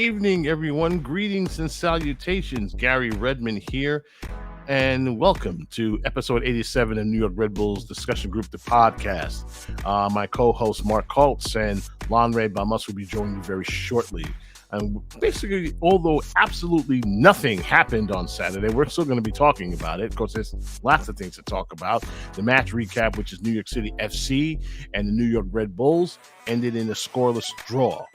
evening, everyone. Greetings and salutations. Gary Redmond here, and welcome to episode 87 of New York Red Bulls Discussion Group, the podcast. My co-host Mark Colts and Lanre will be joining you very shortly. And basically, although absolutely nothing happened on Saturday, we're still going to be talking about it. Of course, there's lots of things to talk about. The match recap, which is New York City FC and the New York Red Bulls, ended in a scoreless draw.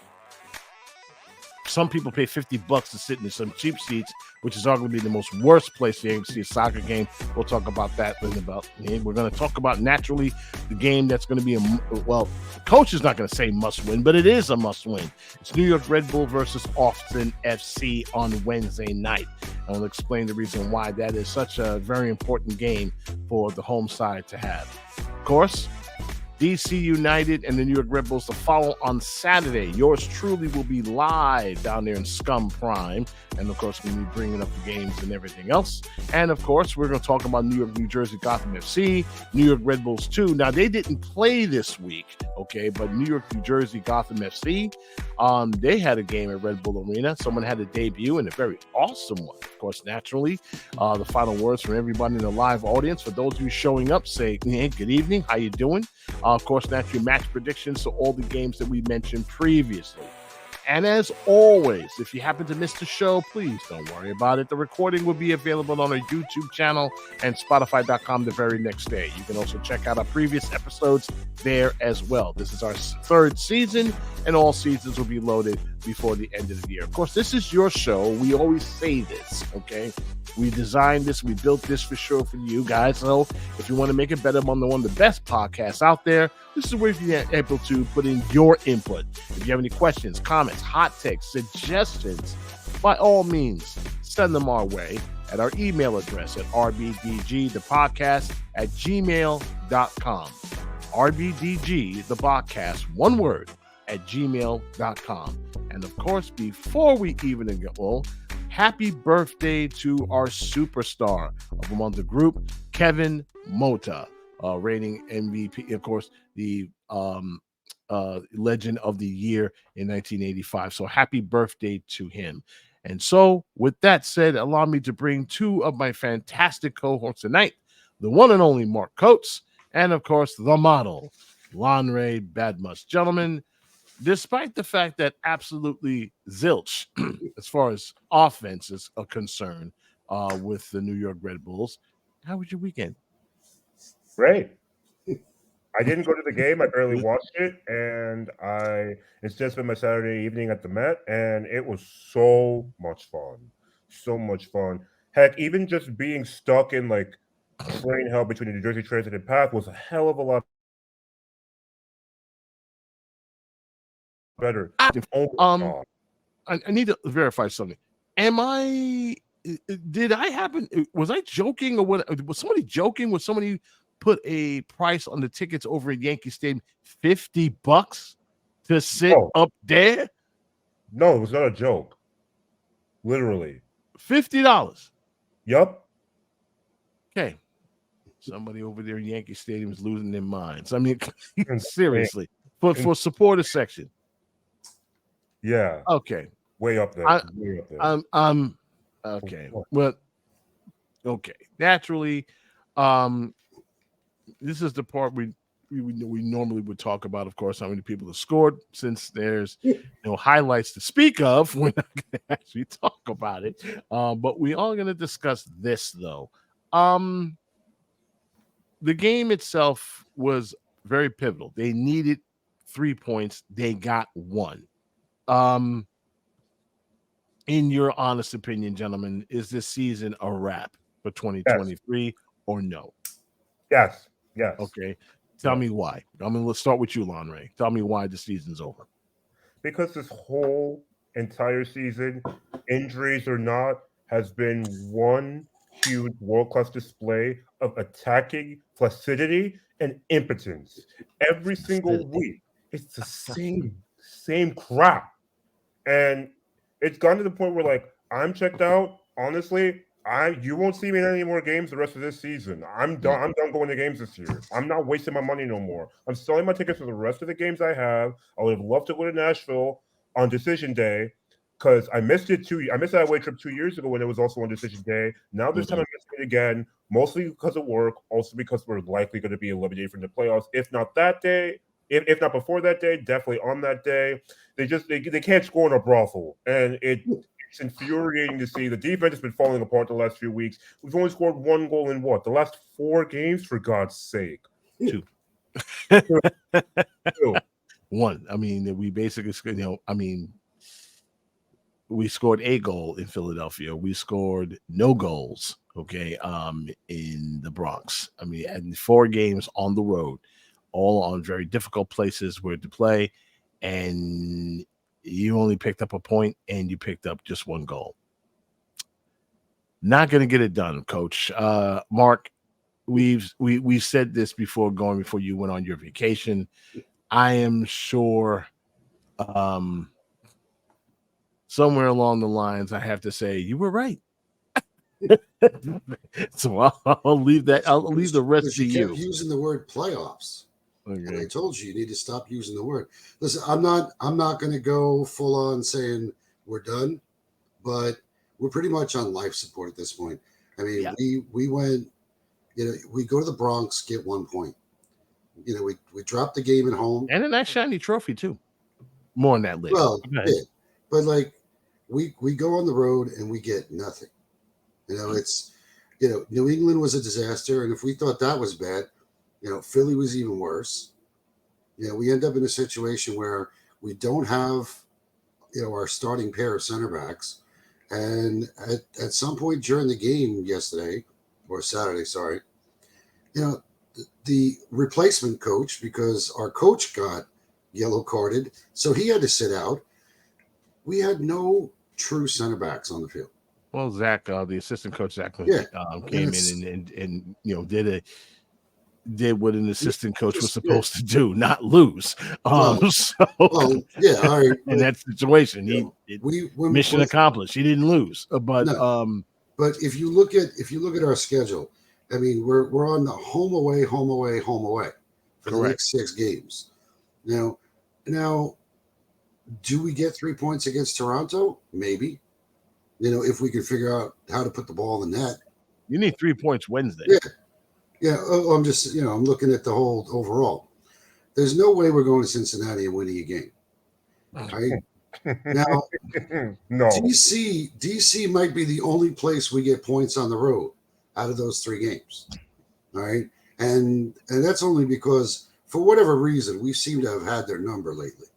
Some people pay $50 to sit in some cheap seats, which is arguably the most worst place to see a soccer game. We'll talk about that in about. We're going to talk about naturally the game that's going to be the coach is not going to say must win, but it is a must win. It's New York Red Bull versus Austin FC on Wednesday night. And we'll explain the reason why that is such a very important game for the home side to have. Of course, DC United and the New York Red Bulls to follow on Saturday. Yours truly will be live down there in Scum Prime. And, of course, we'll be bringing up the games and everything else. And, of course, we're going to talk about New York, New Jersey, Gotham FC, New York Red Bulls 2. Now, they didn't play this week, okay, but New York, New Jersey, Gotham FC, they had a game at Red Bull Arena. Someone had a debut and a very awesome one. Of course, naturally, the final words from everybody in the live audience. For those of you showing up, say, hey, good evening, how you doing? Of course, that's your match predictions to all the games that we mentioned previously. And as always, if you happen to miss the show, please don't worry about it. The recording will be available on our YouTube channel and Spotify.com the very next day. You can also check out our previous episodes there as well. This is our third season, and all seasons will be loaded before the end of the year. Of course, this is your show. We always say this, okay? We designed this, we built this for sure for you guys. So if you want to make it better on one of the best podcasts out there, this is where you're able to put in your input. If you have any questions, comments, hot takes, suggestions, by all means, send them our way at our email address at rbdgthepodcast@gmail.com. RBDG, the podcast, one word, at gmail.com. And of course, before we even go, happy birthday to our superstar among the group, Kevin Mota, reigning MVP, of course, the legend of the year in 1985. So happy birthday to him. And so with that said, allow me to bring two of my fantastic cohorts tonight, the one and only Mark Coates, and of course, the model, Lanre Badmus. Gentlemen, despite the fact that absolutely zilch, as far as offense is concerned, with the New York Red Bulls, how was your weekend? Great. I didn't go to the game. I barely watched it, and instead spent my Saturday evening at the Met, and it was so much fun. So much fun. Heck, even just being stuck in like train hell between the New Jersey Transit and PATH was a hell of a lot better. I need to verify something. Was I joking, or what? Was somebody joking? Was somebody put a price on the tickets over at Yankee Stadium, $50 to sit up there? No, it was not a joke. Literally. $50. Yup. Okay. Somebody over there in Yankee Stadium is losing their minds. I mean, seriously. For supporter section. Yeah. Okay. Way up there. Way up there. Okay. Well, okay. Naturally, this is the part we normally would talk about, of course, how many people have scored. Since there's no highlights to speak of, we're not going to actually talk about it. But we are going to discuss this, though. The game itself was very pivotal. They needed 3 points. They got 1. In your honest opinion, gentlemen, is this season a wrap for 2023 or no? Yes. Yes. Okay. Tell me why. Let's start with you, Lanre. Tell me why the season's over. Because this whole entire season, injuries or not, has been one huge world-class display of attacking flaccidity and impotence. Every single week, it's the same crap. And it's gotten to the point where, like, I'm checked out. Honestly, you won't see me in any more games the rest of this season. I'm done. I'm done going to games this year. I'm not wasting my money no more. I'm selling my tickets for the rest of the games I have. I would have loved to go to Nashville on decision day, because I missed that away trip 2 years ago when it was also on decision day. Now this time I'm missing it again, mostly because of work, also because we're likely going to be eliminated from the playoffs. If not that day, if not before that day, definitely on that day. They can't score in a brothel, and it's infuriating to see. The defense has been falling apart the last few weeks. We've only scored 1 goal in the last 4 games, for God's sake. 2. 2. 1. I mean, we basically, we scored a goal in Philadelphia. We scored no goals, in the Bronx. I mean, and 4 games on the road, all on very difficult places where to play, and you only picked up a point, and you picked up just 1 goal. Not going to get it done, Coach. Mark, we've said this before you went on your vacation. I am sure somewhere along the lines, I have to say you were right. So I'll leave that. I'll leave the rest to you. Kept using the word playoffs. Okay. And I told you need to stop using the word. Listen, I'm not going to go full on saying we're done, but we're pretty much on life support at this point. I mean, we went, we go to the Bronx, get 1 point. We dropped the game at home. And a nice shiny trophy too. More on that later. Well, yeah, but we go on the road and we get nothing. It's, New England was a disaster. And if we thought that was bad, Philly was even worse. We end up in a situation where we don't have, our starting pair of center backs. And at some point during the game yesterday, or Saturday, sorry, the replacement coach, because our coach got yellow carded, so he had to sit out. We had no true center backs on the field. Well, Zach, the assistant coach, Zach, came in and did what an assistant coach was supposed to do, not lose. All right. In that situation, mission accomplished. He didn't lose, but if you look at our schedule, I mean, we're on the home away for the next 6 games. Now, do we get 3 points against Toronto? Maybe. If we can figure out how to put the ball in the net. You need 3 points Wednesday. Yeah. I'm just, I'm looking at the whole overall. There's no way we're going to Cincinnati and winning a game. Right? Now, no. DC might be the only place we get points on the road out of those 3 games. All right. And that's only because for whatever reason, we seem to have had their number lately.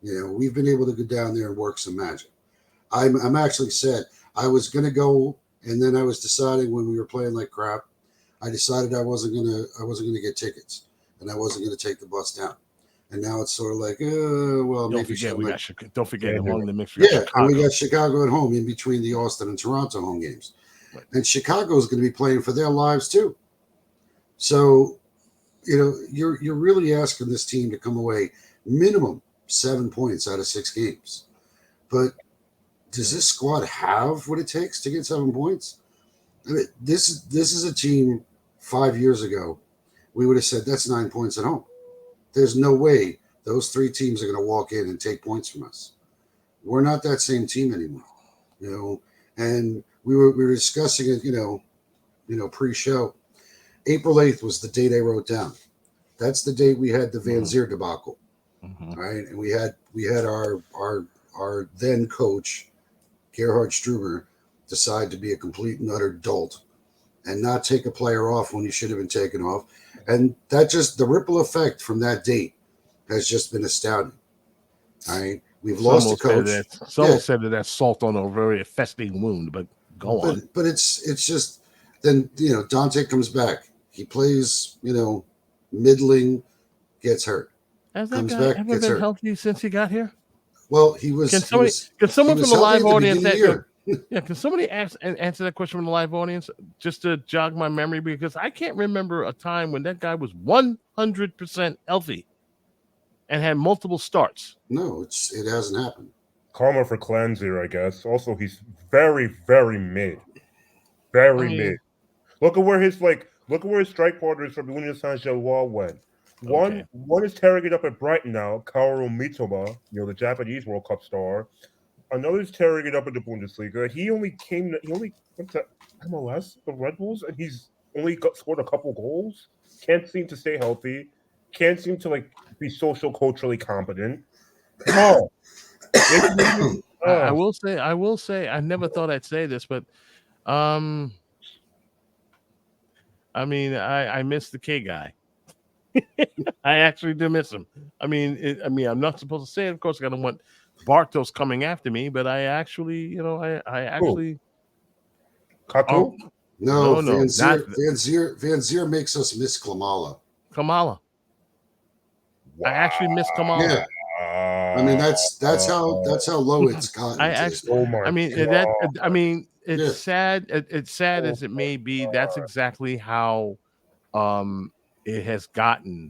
We've been able to go down there and work some magic. I'm actually sad. I was going to go, and then I was deciding when we were playing like crap, I decided I wasn't gonna get tickets, and I wasn't gonna take the bus down. And now it's sort of like, well, don't forget along the mix. And we got Chicago at home in between the Austin and Toronto home games, and Chicago is going to be playing for their lives too. So, you're really asking this team to come away minimum 7 points out of 6 games, but does this squad have what it takes to get 7 points? I mean, this is a team 5 years ago. We would have said that's 9 points at home. There's no way those 3 teams are going to walk in and take points from us. We're not that same team anymore, And we were discussing it, pre-show. April 8th was the date I wrote down. That's the date we had the Van Zier debacle, right? And we had our then coach, Gerhard Struber, decide to be a complete and utter dolt and not take a player off when he should have been taken off. And that just, the ripple effect from that date has just been astounding. All right. We've lost a coach. Someone said that that's salt on a very festering wound, but go on. But it's just, then, Dante comes back. He plays, middling, gets hurt. Has that guy ever been healthy since he got here? Well, he was. Can someone from the live audience can somebody answer that question from the live audience just to jog my memory? Because I can't remember a time when that guy was 100% healthy and had multiple starts. No, it hasn't happened. Karma for Clanzier, I guess. Also, he's very, very mid. Mid. Look at where his strike partners from Union Saint-Gilloise went. One is tearing it up at Brighton now, Kaoru Mitoma, the Japanese World Cup star. another's tearing it up in the Bundesliga. He only went to MLS, the Red Bulls, and he's only scored a couple goals. Can't seem to stay healthy. Can't seem to be social culturally competent. Come on. I will say, I never thought I'd say this, but I mean, I miss the K guy. I actually do miss him. I mean, I'm not supposed to say it. Of course, I don't want Bartos coming after me, but I actually, I actually. Kato? No, Van Zier makes us miss Kamala. Wow. I actually miss Kamala. Yeah. I mean, that's how low it's gotten. It's sad. It's sad as it may be. That's exactly how it has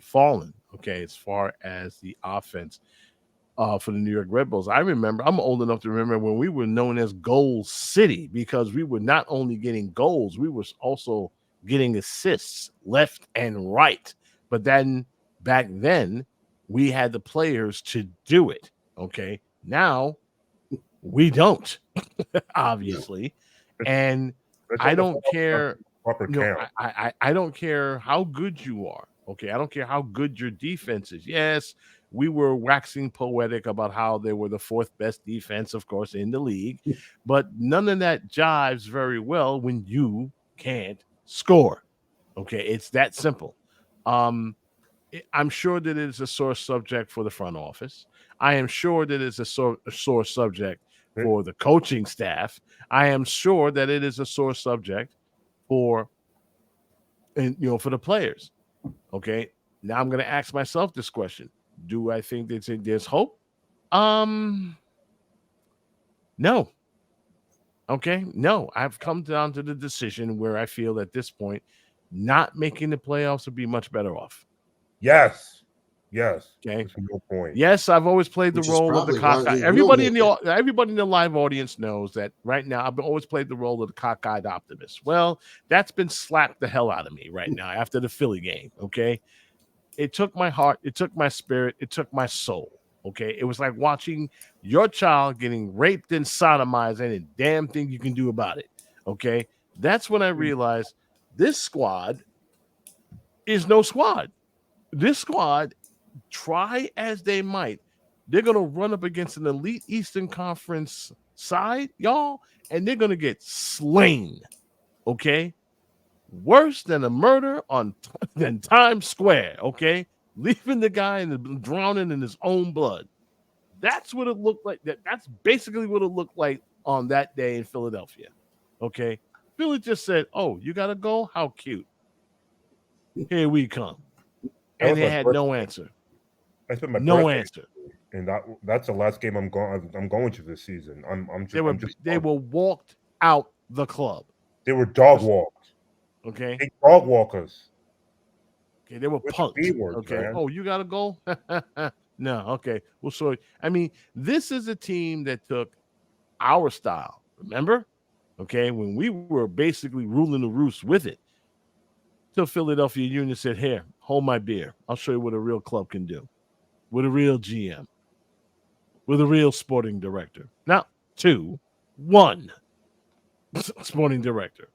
fallen. Okay, as far as the offense for the New York Red Bulls. I remember, I'm old enough to remember when we were known as Goal City, because we were not only getting goals, we were also getting assists left and right. But then back then, we had the players to do it. Okay, now we don't, obviously, and I don't care. I don't care how good you are. Okay, I don't care how good your defense is. Yes, we were waxing poetic about how they were the fourth best defense, of course, in the league, but none of that jives very well when you can't score. Okay, it's that simple. I'm sure that it is a sore subject for the front office. I am sure that it's a sore subject for the coaching staff. I am sure that it is a sore subject for the players. Okay. Now I'm going to ask myself this question. Do I think that there's hope? No. Okay. No, I've come down to the decision where I feel at this point, not making the playoffs would be much better off. Yes. Okay. There's no point. Yes, I've always played the role of the cockeyed. Everybody in the live audience knows that right now I've always played the role of the cockeyed optimist. Well, that's been slapped the hell out of me right now after the Philly game. Okay. It took my heart, it took my spirit, it took my soul. Okay. It was like watching your child getting raped and sodomized, and a damn thing you can do about it. Okay. That's when I realized this squad is no squad. This squad, try as they might, they're going to run up against an elite Eastern Conference side, y'all, and they're going to get slain. Okay. Worse than a murder than Times Square. Okay. Leaving the guy drowning in his own blood. That's what it looked like. That's basically what it looked like on that day in Philadelphia. Okay. Philly just said, "Oh, you got to go? How cute. Here we come." And they had no answer. No answer. And that's the last game I'm going to this season. They were walked out the club. They were dog walked. Okay. They dog walkers. Okay, they were punked. Okay. Man. Oh, you gotta go? No, okay. Well, so I mean, this is a team that took our style. Remember? Okay, when we were basically ruling the roost with it. Till Philadelphia Union said, "Here, hold my beer. I'll show you what a real club can do. With a real GM. With a real sporting director. Not 2, 1 sporting director."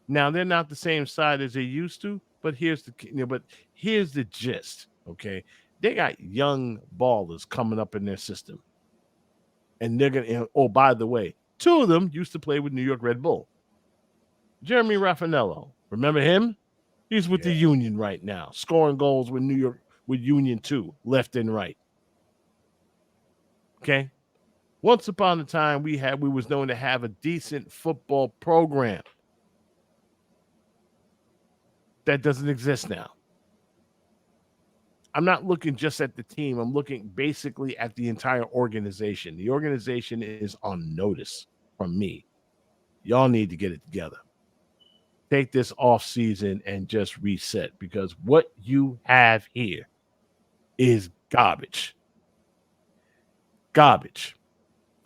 Now they're not the same side as they used to, but here's the gist. Okay, they got young ballers coming up in their system, and they're gonna. Oh, by the way, 2 of them used to play with New York Red Bull. Jeremy Raffanello, remember him? He's with the Union right now, scoring goals with Union too, left and right. Okay, once upon a time we was known to have a decent football program. That doesn't exist now. I'm not looking just at the team. I'm looking basically at the entire organization. The organization is on notice from me. Y'all need to get it together. Take this off season and just reset, because what you have here is garbage. Garbage.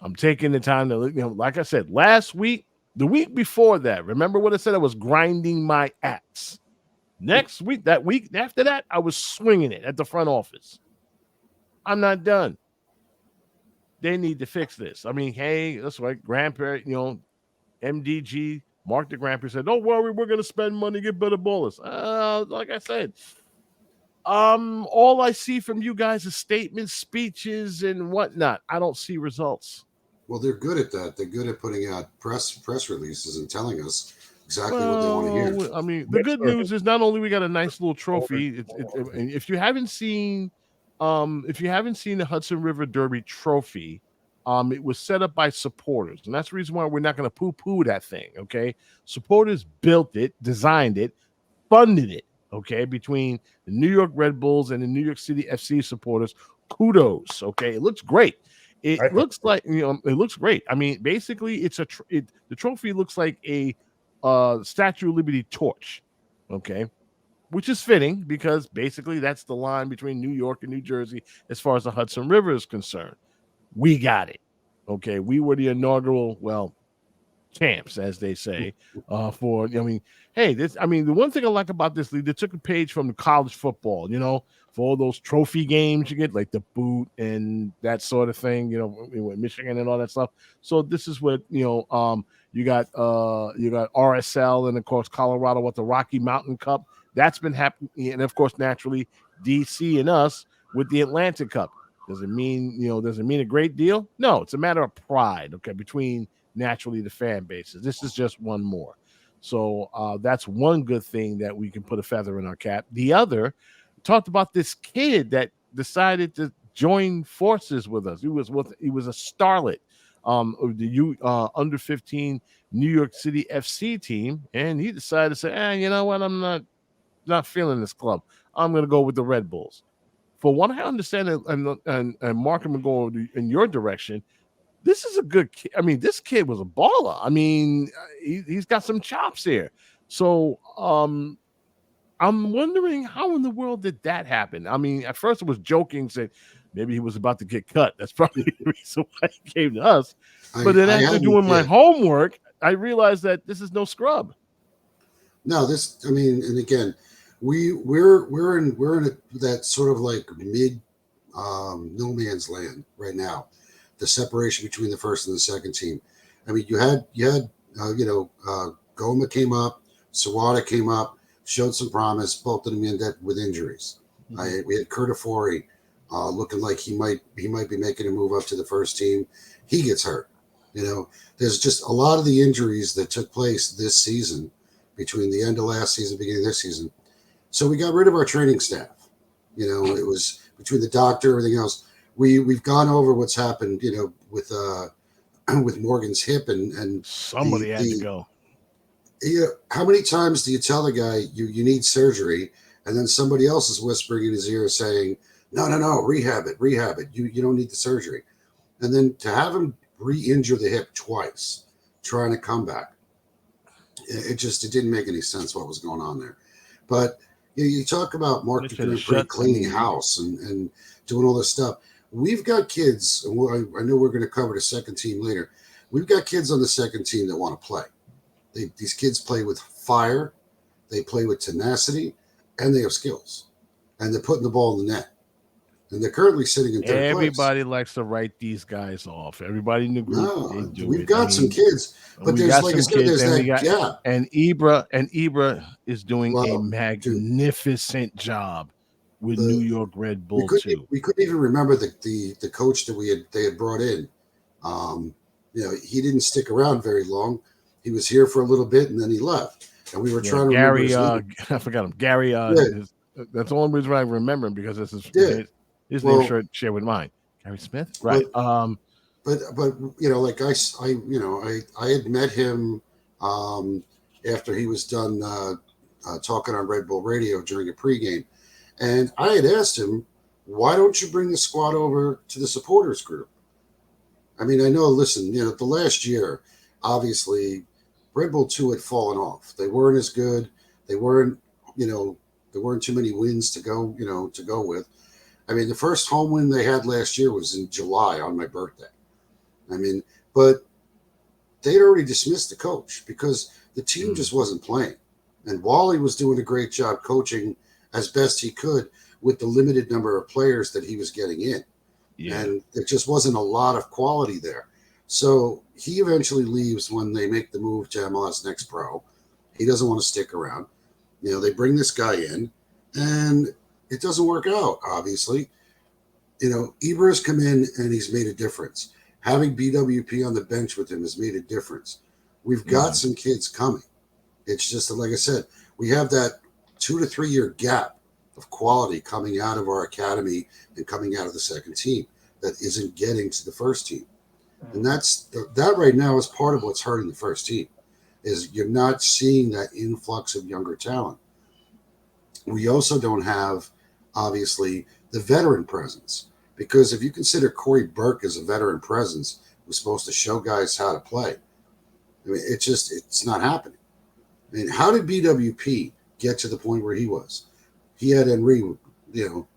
I'm taking the time to, like I said, last week, the week before that, remember what I said? I was grinding my axe. Next week, that week after that, I was swinging it at the front office. I'm not done. they need to fix this. I mean, hey, that's right, grandparent, MDG, Mark the grandparent said, "Don't worry, we're going to spend money, get better ballers." Like I said, all I see from you guys is statements, speeches, and whatnot. I don't see results. Well, they're good at that. They're good at putting out press releases and telling us exactly what they want to hear. I mean, the good news is not only we got a nice little trophy. And if you haven't seen the Hudson River Derby trophy, it was set up by supporters, and that's the reason why we're not going to poo-poo that thing. Okay, supporters built it, designed it, funded it. Okay, between the New York Red Bulls and the New York City FC supporters, kudos. Okay, it looks great. It looks great. I mean, basically, the trophy looks like a Statue of Liberty torch. Okay, which is fitting because basically that's the line between New York and New Jersey as far as the Hudson River is concerned. We got it. Okay, we were the inaugural, champs, as they say, for, the one thing I like about this league, they took a page from the college football, for all those trophy games you get, like the boot and that sort of thing, with Michigan and all that stuff. So this is what, you got RSL and of course Colorado with the Rocky Mountain Cup. That's been happening, and of course, naturally, DC and us with the Atlantic Cup. Does it mean a great deal? No, it's a matter of pride, okay, between naturally the fan bases. This is just one more. So that's one good thing that we can put a feather in our cap. The other, talked about this kid that decided to join forces with us. He was a starlet of the under 15 New York City FC team, and he decided to say, you know what, I'm not feeling this club. I'm going to go with the Red Bulls. For what I understand, and Mark, I'm going to go in your direction. This is a good kid. I mean, this kid was a baller. I mean, he's got some chops here. So I'm wondering how in the world did that happen? I mean, at first it was joking, said maybe he was about to get cut. That's probably the reason why he came to us. But then after doing my homework, I realized that this is no scrub. No, and again, we're in that sort of like mid no man's land right now. The separation between the first and the second team. I mean, you had Goma came up, Sawada came up, showed some promise. Both of them ended up with injuries. Mm-hmm. We had Curtifori looking like he might be making a move up to the first team. He gets hurt. There's just a lot of the injuries that took place this season between the end of last season, beginning of this season. So we got rid of our training staff. It was between the doctor, everything else. We've gone over what's happened, with Morgan's hip and somebody had to go. How many times do you tell the guy you need surgery, and then somebody else is whispering in his ear saying, no, rehab it. You don't need the surgery. And then to have him re-injure the hip twice, trying to come back, it didn't make any sense what was going on there. But you talk about Mark Dupree cleaning house and doing all this stuff. We've got kids, and I know we're going to cover the second team later. We've got kids on the second team that want to play. These kids play with fire, they play with tenacity, and they have skills. And they're putting the ball in the net. And they're currently sitting in third place. Everybody likes to write these guys off. Everybody in the group. No, we've got some kids, but there's like I said, there's that gap. And Ibra is doing a magnificent job with New York Red Bull too. We couldn't even remember the coach that they had brought in. He didn't stick around very long. He was here for a little bit and then he left. And we were trying to remember his name. I forgot him. Garry. That's the only reason why I remember him, because this is his name shared with mine. Gary Smith, right? But like I had met him after he was done talking on Red Bull Radio during a pregame. And I had asked him, why don't you bring the squad over to the supporters group? I mean, I know, listen, the last year, obviously, Red Bull 2 had fallen off. They weren't as good. They weren't, there weren't too many wins to go with. I mean, the first home win they had last year was in July on my birthday. I mean, but they'd already dismissed the coach because the team just wasn't playing. And Wally was doing a great job coaching as best he could with the limited number of players that he was getting in. and there just wasn't a lot of quality there. So he eventually leaves when they make the move to MLS Next Pro. He doesn't want to stick around. They bring this guy in, and it doesn't work out, obviously. Eber has come in, and he's made a difference. Having BWP on the bench with him has made a difference. We've got some kids coming. It's just that, like I said, we have that 2 to 3 year gap of quality coming out of our academy and coming out of the second team that isn't getting to the first team. And that right now is part of what's hurting the first team, is you're not seeing that influx of younger talent. We also don't have, obviously, the veteran presence, because if you consider Corey Burke as a veteran presence who's supposed to show guys how to play, I mean, it's not happening. I mean, how did BWP get to the point where he was? He had Henry,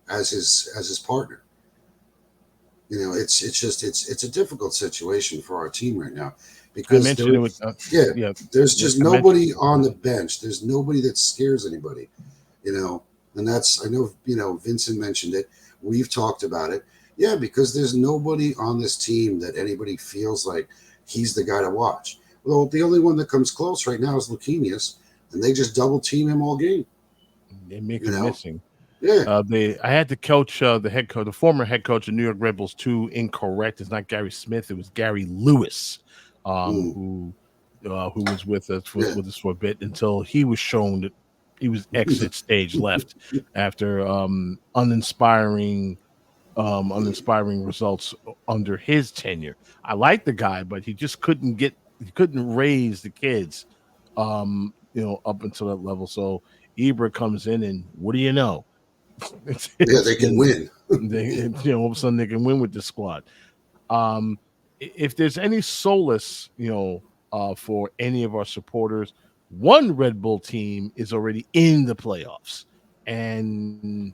as his partner. It's a difficult situation for our team right now, because there's just nobody on the bench. There's nobody that scares anybody, and that's, I know, Vincent mentioned it. We've talked about it. Yeah, because there's nobody on this team that anybody feels like he's the guy to watch. Well, the only one that comes close right now is Lucchinius, and they just double team him all game. They make him missing. Yeah. I had to coach the former head coach of New York Red Bulls 2 incorrect. It's not Gary Smith. It was Gary Lewis, who was with us for a bit until he was shown that he was exit stage left after uninspiring results under his tenure. I like the guy, but he just couldn't raise the kids, up until that level. So Ibra comes in, and what do you know? They can win. All of a sudden they can win with the squad. If there's any solace, for any of our supporters, one Red Bull team is already in the playoffs, and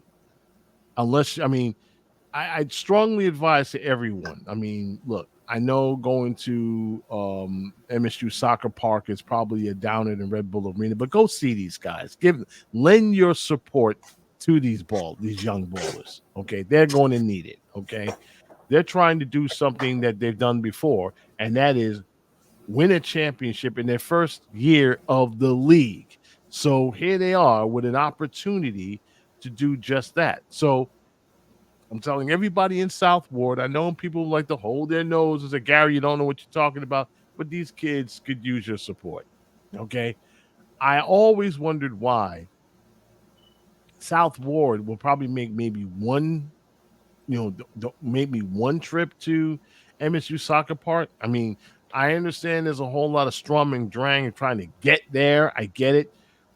I'd strongly advise to everyone. I mean, look, I know going to MSU Soccer Park is probably a downer than Red Bull Arena, but go see these guys. Lend your support to these young ballers. Okay, they're going to need it. Okay, they're trying to do something that they've done before, and that is win a championship in their first year of the league. So here they are with an opportunity to do just that. So I'm telling everybody in South Ward, I know people like to hold their nose and say, Gary, you don't know what you're talking about, but these kids could use your support. Okay. I always wondered why South Ward will probably make maybe one, maybe one trip to MSU Soccer Park. I mean, I understand there's a whole lot of strum and drang and trying to get there. I get it.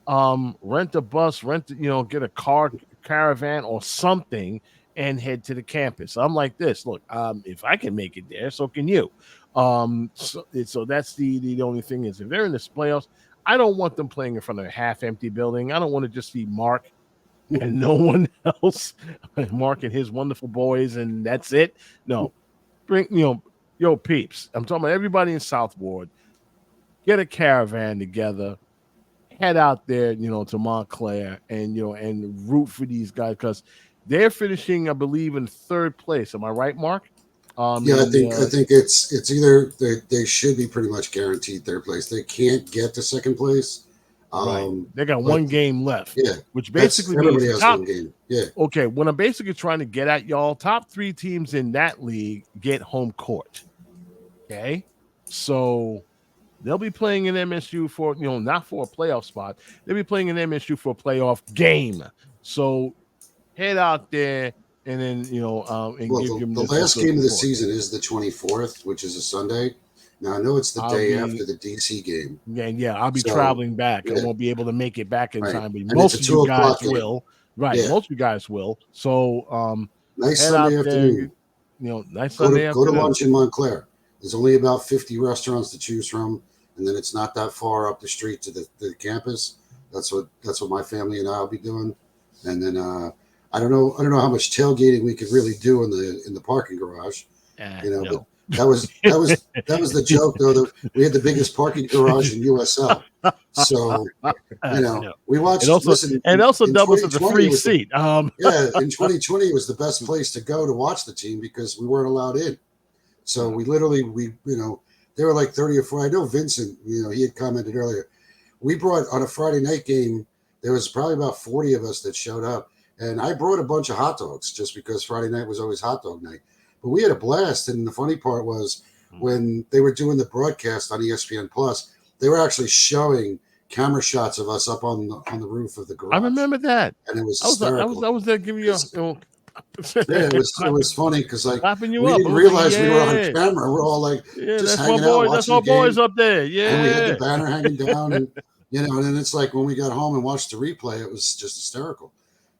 Rent a bus, get a caravan or something and head to the campus. I'm like this. Look, if I can make it there, so can you. So that's the only thing is, if they're in the playoffs, I don't want them playing in front of a half-empty building. I don't want to just see Mark and no one else. Mark and his wonderful boys, and that's it. No, bring peeps. I'm talking about everybody in South Ward. Get a caravan together. Head out there, to Montclair, and and root for these guys, because they're finishing, I believe, in third place. Am I right, Mark? I think it's either they should be pretty much guaranteed third place. They can't get to second place. Right. They got one game left. Yeah, which basically everybody means has one game. Yeah. Okay, what I'm basically trying to get at, y'all, top 3 teams in that league get home court. Okay, so they'll be playing in MSU for, not for a playoff spot. They'll be playing in MSU for a playoff game. So head out there and then, and give them the last game of the season is the 24th, which is a Sunday. Now, I know it's the day after the DC game. Yeah, I'll be traveling back. Yeah. I won't be able to make it back in time, but and most of you guys game. will. Right, most of you guys will. So nice Sunday afternoon. Nice Sunday afternoon. Go to lunch in Montclair. There's only about 50 restaurants to choose from, and then it's not that far up the street to the campus. That's what my family and I will be doing. And then I don't know how much tailgating we could really do in the parking garage. That was the joke though. We had the biggest parking garage in USL, so we watched. And also, listen, in doubles as a 2020 free it was seat. in 2020 it was the best place to go to watch the team because we weren't allowed in. So we literally there were like 30 or 40. I know Vincent, he had commented earlier. We brought on a Friday night game. There was probably about 40 of us that showed up, and I brought a bunch of hot dogs just because Friday night was always hot dog night. But we had a blast, and the funny part was when they were doing the broadcast on ESPN Plus, they were actually showing camera shots of us up on the roof of the garage. I remember that, and it was hysterical. I was there giving you. Yeah, it was funny because we didn't realize we were on camera. We're all like just hanging out, watching that's my boys up there. Yeah, and we had the banner hanging down, and and then it's like when we got home and watched the replay, it was just hysterical.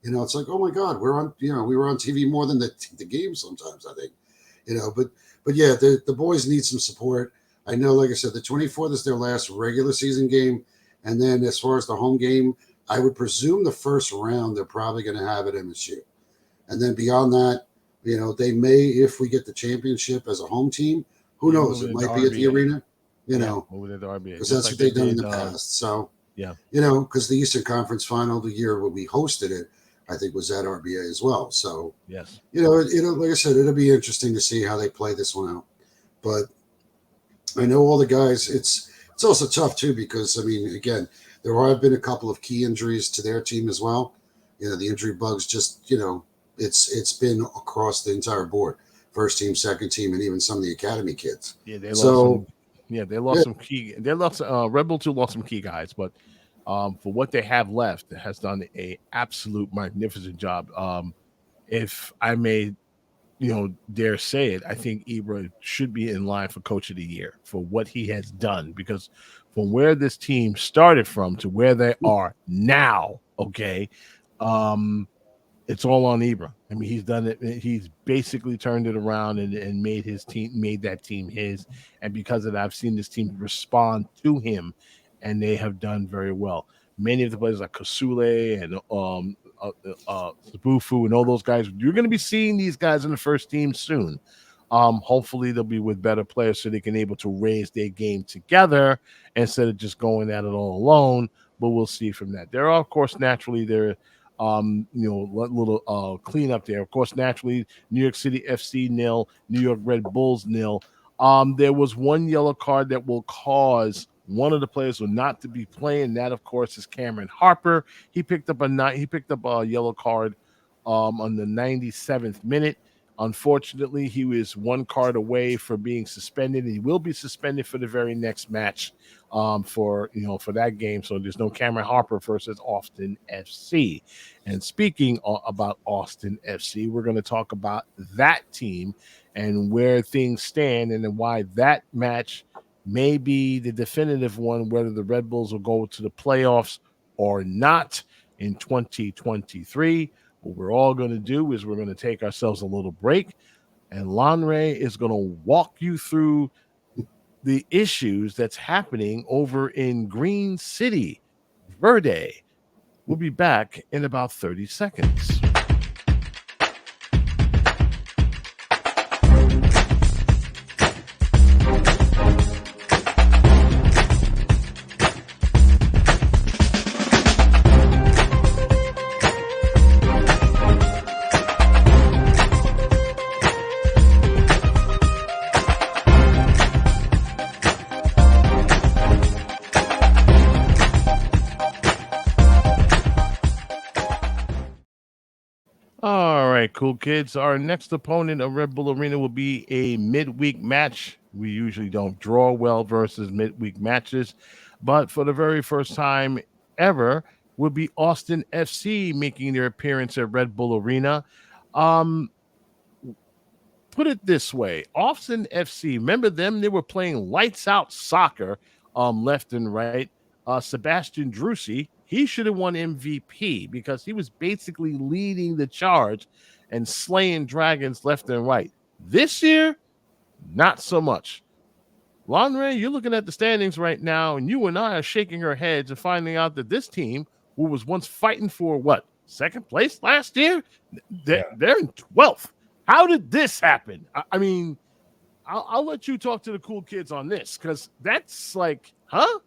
It's like, oh my God, we're on. We were on TV more than the game sometimes. I think, but yeah, the boys need some support. I know, like I said, the 24th is their last regular season game, and then as far as the home game, I would presume the first round they're probably going to have at MSU. And then beyond that, they may, if we get the championship as a home team, who knows? It might be at the arena, over at the RBA, because that's what they've done in the past. So, because the Eastern Conference Final, the year when we hosted it, I think was at RBA as well. So, yes, like I said, it'll be interesting to see how they play this one out. But I know all the guys. It's also tough too because again, there have been a couple of key injuries to their team as well. The injury bugs just it's been across the entire board, first team, second team, and even some of the academy kids. Yeah, they lost some key. They lost Red Bull 2 lost some key guys, but for what they have left, it has done a absolute magnificent job. If I may, dare say it, I think Ibra should be in line for Coach of the Year for what he has done, because from where this team started from to where they are now, okay. It's all on Ibra. He's done it. He's basically turned it around and made that team his. And because of that, I've seen this team respond to him, and they have done very well. Many of the players like Kasule and Sabufu and all those guys, you're going to be seeing these guys in the first team soon. Hopefully they'll be with better players so they can able to raise their game together instead of just going at it all alone. But we'll see from that. There are, of course, naturally little cleanup there. Of course, naturally, New York City FC 0, New York Red Bulls 0. There was one yellow card that will cause one of the players will not to be playing. That, of course, is Cameron Harper. He picked up a yellow card on the 97th minute. Unfortunately, he was one card away from being suspended. He will be suspended for the very next match for that game. So there's no Cameron Harper versus Austin FC. And speaking about Austin FC, we're going to talk about that team and where things stand and then why that match may be the definitive one, whether the Red Bulls will go to the playoffs or not in 2023. What we're all going to do is we're going to take ourselves a little break, and Lanre is going to walk you through the issues that's happening over in Green City, Verde. We'll be back in about 30 seconds. All right, cool kids. Our next opponent of Red Bull Arena will be a midweek match. We usually don't draw well versus midweek matches, but for the very first time ever, will be Austin FC making their appearance at Red Bull Arena. Put it this way, Austin FC, remember them? They were playing lights out soccer left and right. Sebastian Drusi, he should have won MVP because he was basically leading the charge and slaying dragons left and right. This year, not so much. Lanre, you're looking at the standings right now, and you and I are shaking our heads and finding out that this team, who was once fighting for second place last year, they're in 12th. How did this happen? I mean, I'll let you talk to the cool kids on this because that's like, huh?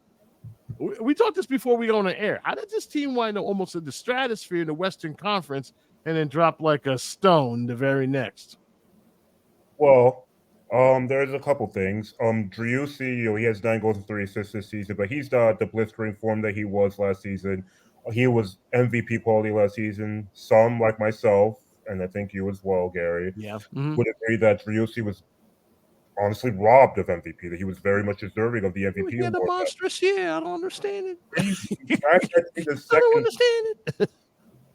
We talked this before we go on the air. How did this team wind up almost in the stratosphere in the Western Conference and then drop like a stone the very next? Well, there's a couple things. Driussi, he has 9 goals and 3 assists this season, but he's not the blistering form that he was last season. He was MVP quality last season. Some, like myself, and I think you as well, Gary, would agree that Driussi was honestly robbed of MVP, that he was very much deserving of the MVP He had a award. monstrous year. I don't understand it. I don't understand it.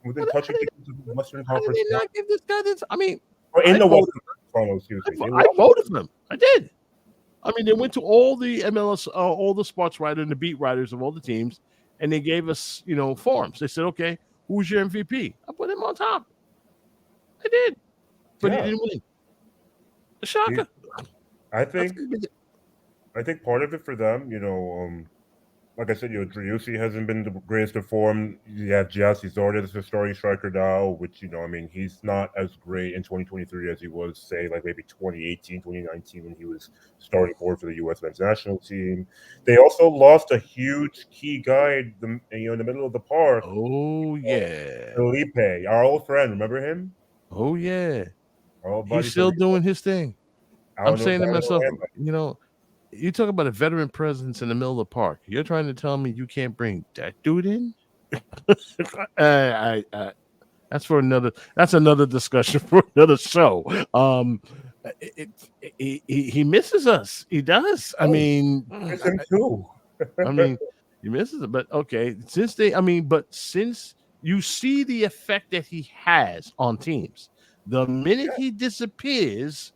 Within touching distance of the Western How did Conference. they not give this guy this? I mean, in the voted, Western Conference, excuse me. I voted for him. I did. I mean, they went to all the MLS, all the sports writers and the beat writers of all the teams, and they gave us, forms. They said, "Okay, who's your MVP?" I put him on top. I did, but he didn't win. A shocker. I think part of it for them, like I said, Driussi hasn't been the greatest of form. You have Giassi Zorda as a starting striker now, which, he's not as great in 2023 as he was, say, like maybe 2018, 2019 when he was starting forward for the U.S. men's national team. They also lost a huge key guy, in the middle of the park. Oh, yeah. Felipe, our old friend. Remember him? Oh, yeah. He's still Felipe. doing his thing. I'm saying to myself, you talk about a veteran presence in the middle of the park. You're trying to tell me you can't bring that dude in? That's another discussion for another show. He misses us. He does. I mean, him too. I mean, he misses it. But okay, since you see the effect that he has on teams, the minute he disappears,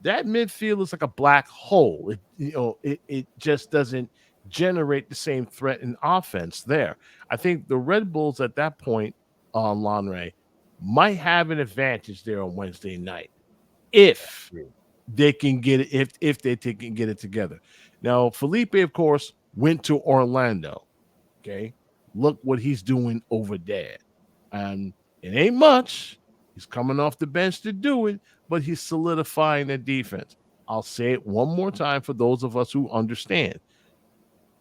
that midfield is like a black hole. It just doesn't generate the same threat in offense there. I think the Red Bulls at that point on Lanre might have an advantage there on Wednesday night if they can get it, if they can get it together. Now, Felipe, of course, went to Orlando. Okay. Look what he's doing over there. And it ain't much. He's coming off the bench to do it, but he's solidifying the defense. I'll say it one more time for those of us who understand.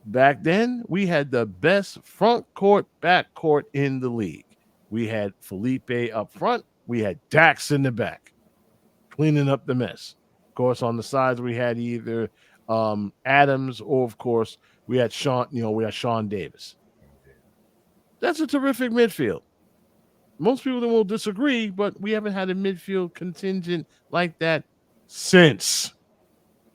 Back then, we had the best front court, back court in the league. We had Felipe up front. We had Dax in the back, cleaning up the mess. Of course, on the sides, we had either Adams or, of course, we had Sean Davis. That's a terrific midfield. Most people will disagree, but we haven't had a midfield contingent like that since.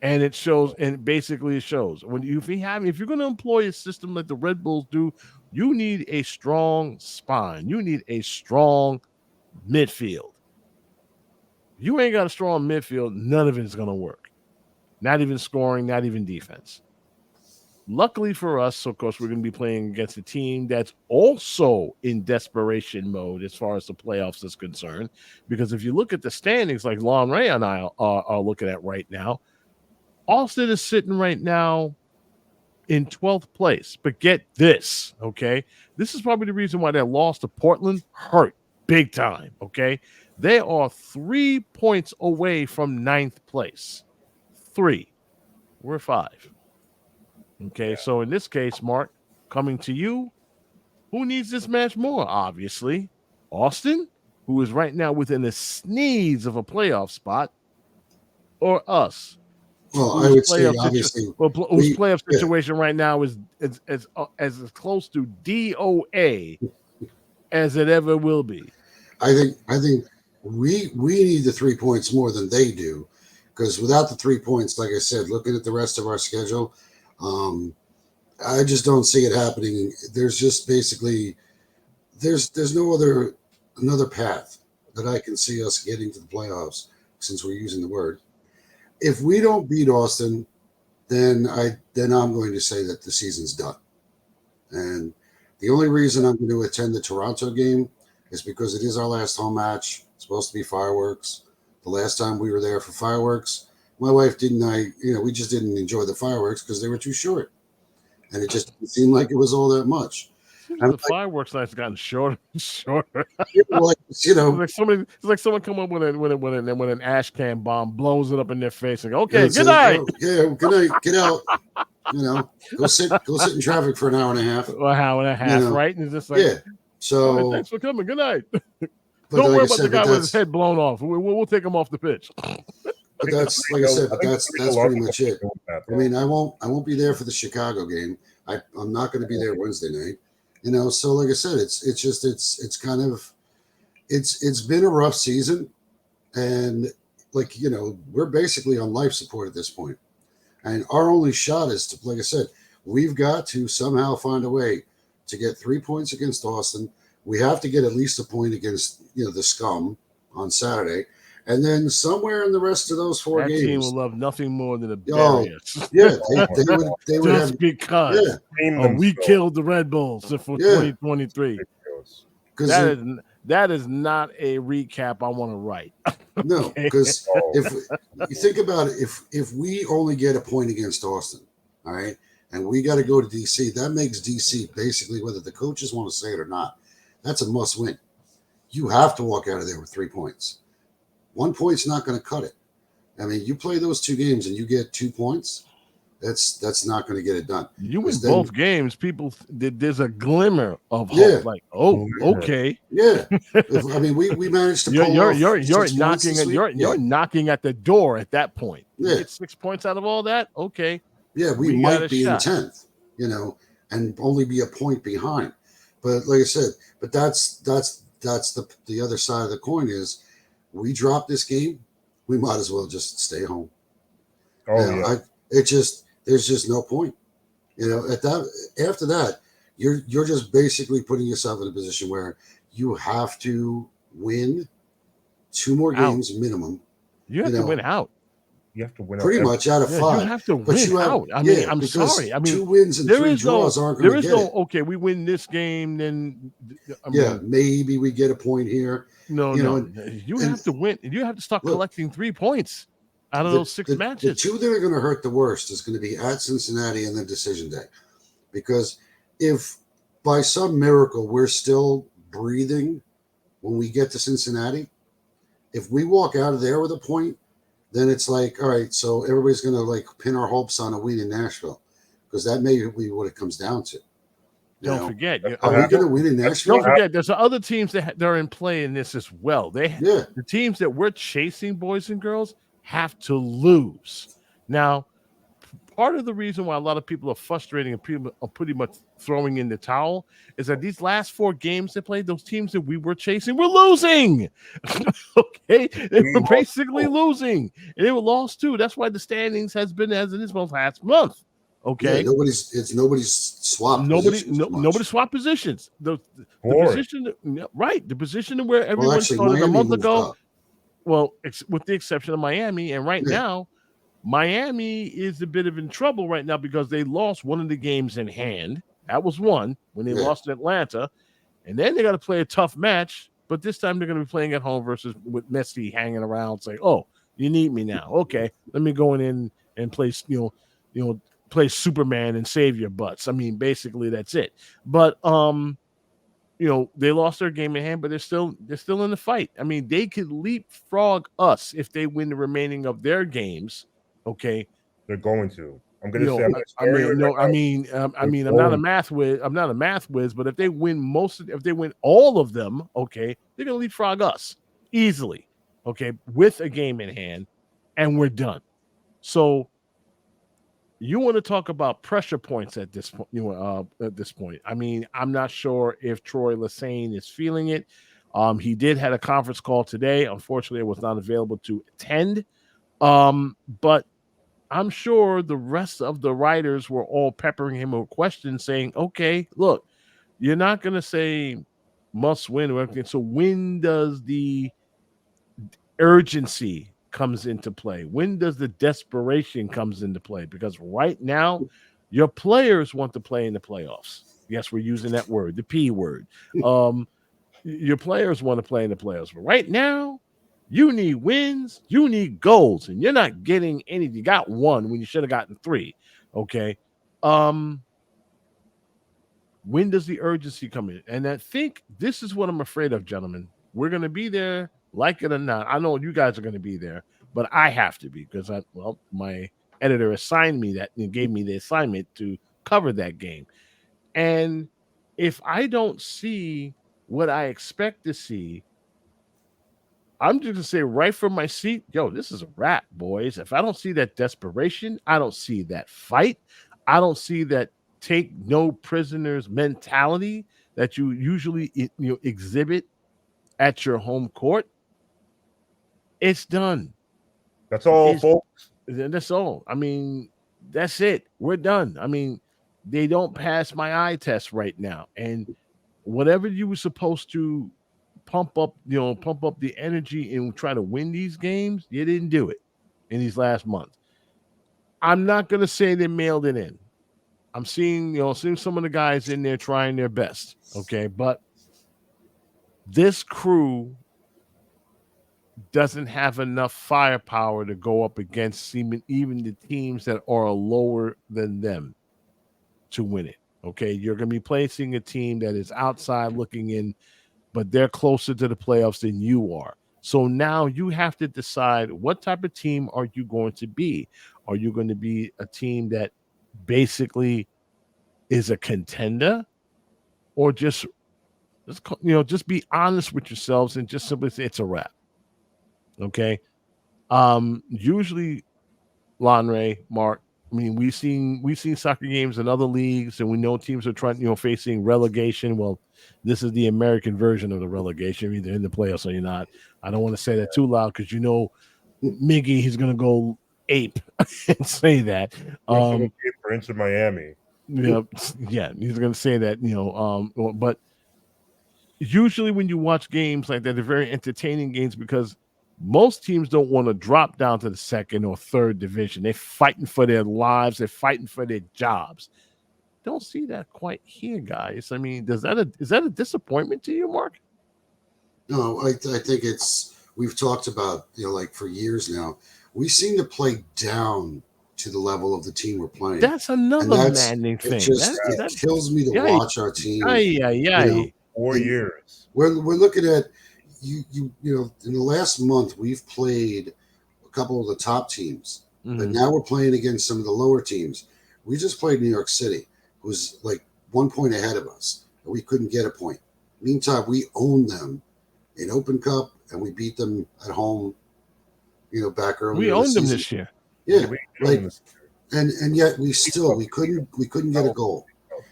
And it shows, and basically it shows. If you're going to employ a system like the Red Bulls do, you need a strong spine. You need a strong midfield. You ain't got a strong midfield, none of it is going to work. Not even scoring, not even defense. Luckily for us, of course, we're going to be playing against a team that's also in desperation mode as far as the playoffs is concerned. Because if you look at the standings, like Lanre and I are looking at right now, Austin is sitting right now in 12th place. But get this, okay? This is probably the reason why that loss to Portland hurt big time, okay? They are 3 points away from 9th place. 3. We're 5. Okay, so in this case, Mark, coming to you, who needs this match more? Obviously, Austin, who is right now within a sneeze of a playoff spot, or us. Well, I would say obviously whose playoff situation right now is as close to DOA as it ever will be. I think we need the 3 points more than they do, because without the 3 points, like I said, looking at the rest of our schedule, I just don't see it happening. There's just basically there's no another path that I can see us getting to the playoffs, since we're using the word. If we don't beat Austin, then I'm going to say that the season's done. And the only reason I'm going to attend the Toronto game is because it is our last home match. It's supposed to be fireworks. The last time we were there for fireworks, my wife we just didn't enjoy the fireworks because they were too short. And it just didn't seem like it was all that much. Seems like the fireworks night's gotten shorter and shorter. Well, it's like someone come up with an ash can bomb, blows it up in their face, and go, okay, good night. Good night. Get out. Go sit in traffic for an hour and a half. Right? And it's just like, So right, thanks for coming. Good night. Don't worry about the guy with his head blown off. We'll take him off the pitch. But that's that's pretty much it. I mean, I won't be there for the Chicago game. I'm not going to be there Wednesday night. So like I said, it's been a rough season, and we're basically on life support at this point. And our only shot is to, like I said, we've got to somehow find a way to get 3 points against Austin. We have to get at least a point against the Scum on Saturday. And then somewhere in the rest of those four games, team will love nothing more than a bury us. Yeah, they would just because we killed the Red Bulls for 2023. That is not a recap I want to write. No, because if you think about it, if we only get a point against Austin, all right, and we got to go to DC, that makes DC basically, whether the coaches want to say it or not, that's a must win. You have to walk out of there with 3 points. 1 point's not going to cut it. I mean, you play those two games and you get 2 points, that's not going to get it done. You win both games, there's a glimmer of hope. Like, okay. Yeah. I mean, we managed to pull you're knocking at the door at that point. Yeah. You get 6 points out of all that. Okay. Yeah, we might be in 10th, and only be a point behind. But like I said, that's the other side of the coin is we drop this game, we might as well just stay home. There's just no point. After that, you're just basically putting yourself in a position where you have to win 2 more games minimum. You have to win out. You have to win pretty much out of 5. You have to win out. I mean, I'm sorry. I mean, 2 wins and 3 draws aren't going to get it. Okay, we win this game, then maybe we get a point here. No. You have to win. You have to start collecting 3 points out of those 6 matches. The 2 that are going to hurt the worst is going to be at Cincinnati and then decision day. Because if by some miracle we're still breathing when we get to Cincinnati, if we walk out of there with a point, then it's like, all right, so everybody's going to pin our hopes on a win in Nashville, because that may be what it comes down to. Don't forget, are we going to win in Nashville? Don't forget, there's other teams that are in play in this as well. The teams that we're chasing, boys and girls, have to lose. Now, part of the reason why a lot of people are frustrating and people are pretty much throwing in the towel is that these last 4 games they played, those teams that we were chasing were losing. Okay, they were basically losing, and they were lost too. That's why the standings has been as it is for the last month. Okay, nobody's swapped. Nobody swapped positions. The position, right? The position where everyone started a month ago. Well, with the exception of Miami, and right now, Miami is a bit in trouble right now because they lost one of the games in hand. That was one when they lost in Atlanta, and then they got to play a tough match. But this time they're going to be playing at home versus with Messi hanging around, saying, "Oh, you need me now? Okay, let me go in and play, play Superman and save your butts." I mean, basically that's it. But they lost their game in hand, but they're still in the fight. I mean, they could leapfrog us if they win the remaining of their games. Okay, they're going to. I'm going to say. I'm not a math whiz, but if they win if they win all of them, okay, they're going to leapfrog us easily. Okay, with a game in hand, and we're done. So, you want to talk about pressure points at this point? At this point, I mean, I'm not sure if Troy Lesane is feeling it. He did had a conference call today. Unfortunately, it was not available to attend. But I'm sure the rest of the writers were all peppering him with questions saying, okay, look, you're not going to say must win or anything. So when does the urgency comes into play? When does the desperation comes into play? Because right now, your players want to play in the playoffs. Yes, we're using that word, the P word. Your players want to play in the playoffs. But right now, you need wins, you need goals, and you're not getting any. You got 1 when you should have gotten 3. Okay. When does the urgency come in? And I think this is what I'm afraid of, gentlemen. We're going to be there, like it or not. I know you guys are going to be there, but I have to be because my editor assigned me that and gave me the assignment to cover that game. And if I don't see what I expect to see, I'm just gonna say right from my seat, yo, this is a wrap, boys. If I don't see that desperation, I don't see that fight, I don't see that take no prisoners mentality that you usually exhibit at your home court, it's done. That's all, folks. That's all. I mean, that's it. We're done. I mean, they don't pass my eye test right now, and whatever you were supposed to pump up the energy and try to win these games, you didn't do it in these last months. I'm not going to say they mailed it in. I'm seeing some of the guys in there trying their best. Okay. But this crew doesn't have enough firepower to go up against even the teams that are lower than them to win it. Okay. You're going to be placing a team that is outside looking in, but they're closer to the playoffs than you are. So now you have to decide what type of team are you going to be? Are you going to be a team that basically is a contender, or just be honest with yourselves and just simply say it's a wrap? Okay. Usually, Lanre, Mark, I mean, we've seen soccer games in other leagues, and we know teams are trying, facing relegation. Well, this is the American version of the relegation. Either in the playoffs or you're not. I don't want to say that too loud because Miggy, he's going to go ape and say that. For Inter Miami. Yeah, he's going to say that. But usually when you watch games like that, they're very entertaining games because most teams don't want to drop down to the second or third division. They're fighting for their lives. They're fighting for their jobs. Don't see that quite here, guys. I mean, is that a disappointment to you, Mark? No, I think we've talked about, like for years now, we seem to play down to the level of the team we're playing. That's another maddening thing. It kills me to watch our team. 4 years. We're looking at you know, in the last month we've played a couple of the top teams, but now we're playing against some of the lower teams. We just played New York City, who's like 1 point ahead of us, and we couldn't get a point. Meantime, we owned them in Open Cup, and we beat them at home. Back earlier. We owned them this year. Yeah, and yet we couldn't get a goal.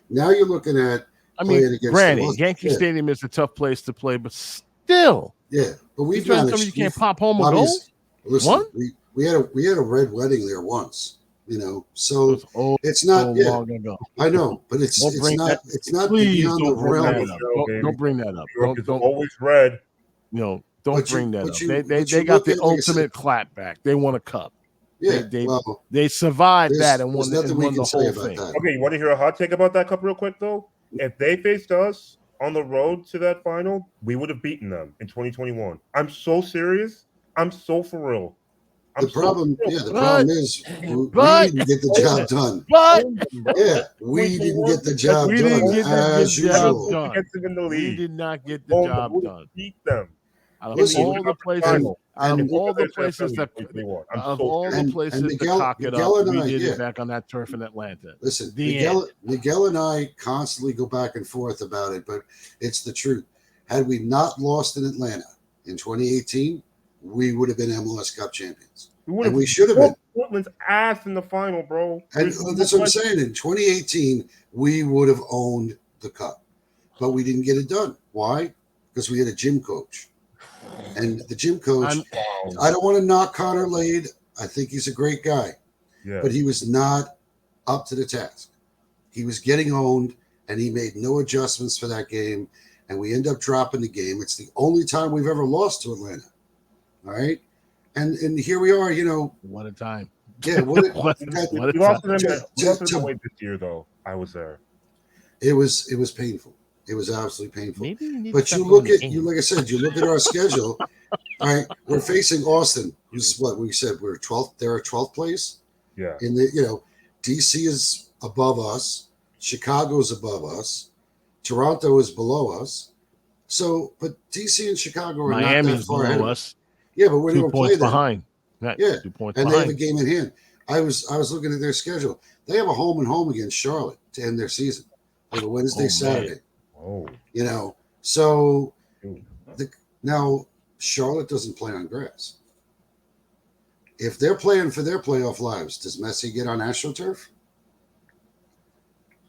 Now you're looking at. I mean, granted, Yankee Stadium is a tough place to play, but still. Yeah, but we've managed. You can't pop home a goal. Listen, we had a red wedding there once. So it's not. Yeah, long ago. I know, but it's not beyond the realm. Don't bring that up. Don't always red. Don't bring that up. They got the ultimate clap back. They won a cup. Yeah, they survived that and won the whole thing. Okay, you want to hear a hot take about that cup real quick though? If they faced us on the road to that final, we would have beaten them in 2021. I'm so serious. I'm so for real. The problem is we didn't get the job done. We didn't get the job done as usual. We did not get the job done. Beat them. Out of all the places that cock it up, we did it back on that turf in Atlanta. Listen, Miguel and I constantly go back and forth about it, but it's the truth. Had we not lost in Atlanta in 2018, we would have been MLS Cup champions. We should have been. Portland's ass in the final, bro. And that's what I'm saying. In 2018, we would have owned the cup, but we didn't get it done. Why? Because we had a gym coach. And the gym coach, I don't want to knock Connor Lade. I think he's a great guy. Yeah. But he was not up to the task. He was getting owned, and he made no adjustments for that game, and we end up dropping the game. It's the only time we've ever lost to Atlanta. All right? And here we are, What a time. Yeah, we lost to them this year, though. I was there. It was painful. It was absolutely painful. But you look at our schedule. All right, we're facing Austin, who's what we said we're 12th. They're 12th place. Yeah. In the DC is above us. Chicago's above us. Toronto is below us. So, but DC and Chicago are not that Miami's far ahead below of us. Yeah, but where do 2 we play points them? behind. Right. Yeah, 2 points and behind. they have a game in hand. I was looking at their schedule. They have a home and home against Charlotte to end their season. They have a Wednesday, Saturday. Oh, You know, so dude. now Charlotte doesn't play on grass. If they're playing for their playoff lives, does Messi get on AstroTurf?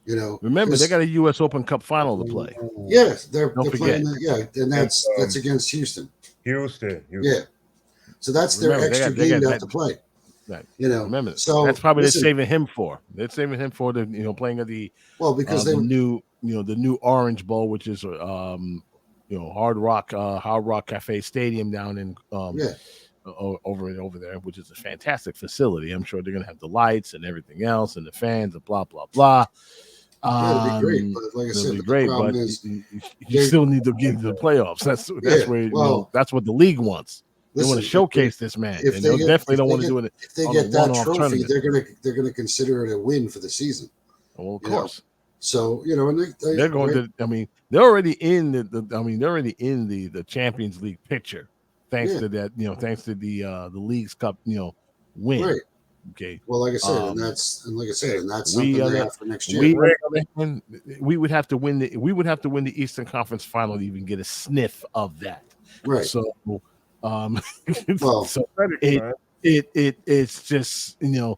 You know, Remember, they got a U.S. Open Cup final to play. Yes, they're Don't playing. forget. And that's against Houston. Houston. Yeah, so that's Remember, their extra game to have to play. Right. You know, remember, so that's probably listen, they're saving him for. They're saving him for the playing of the because the new Orange Bowl, which is Hard Rock Cafe Stadium down in over there, which is a fantastic facility. I'm sure they're gonna have the lights and everything else and the fans and blah blah blah. It'd be great, but like I said, be great, the problem but is you still need to get into the playoffs. That's where that's what the league wants. They want to showcase this man, and they definitely don't want to do it. If they get that trophy, they're gonna consider it a win for the season. Well, of course. So and they're going to. I mean, they're already in the Champions League picture, thanks to that. Thanks to the League's Cup win. Right. Okay. Well, like I said, and that's something they have for next year. We would have to win the Eastern Conference Final to even get a sniff of that. Right. So, well, so it's just I'm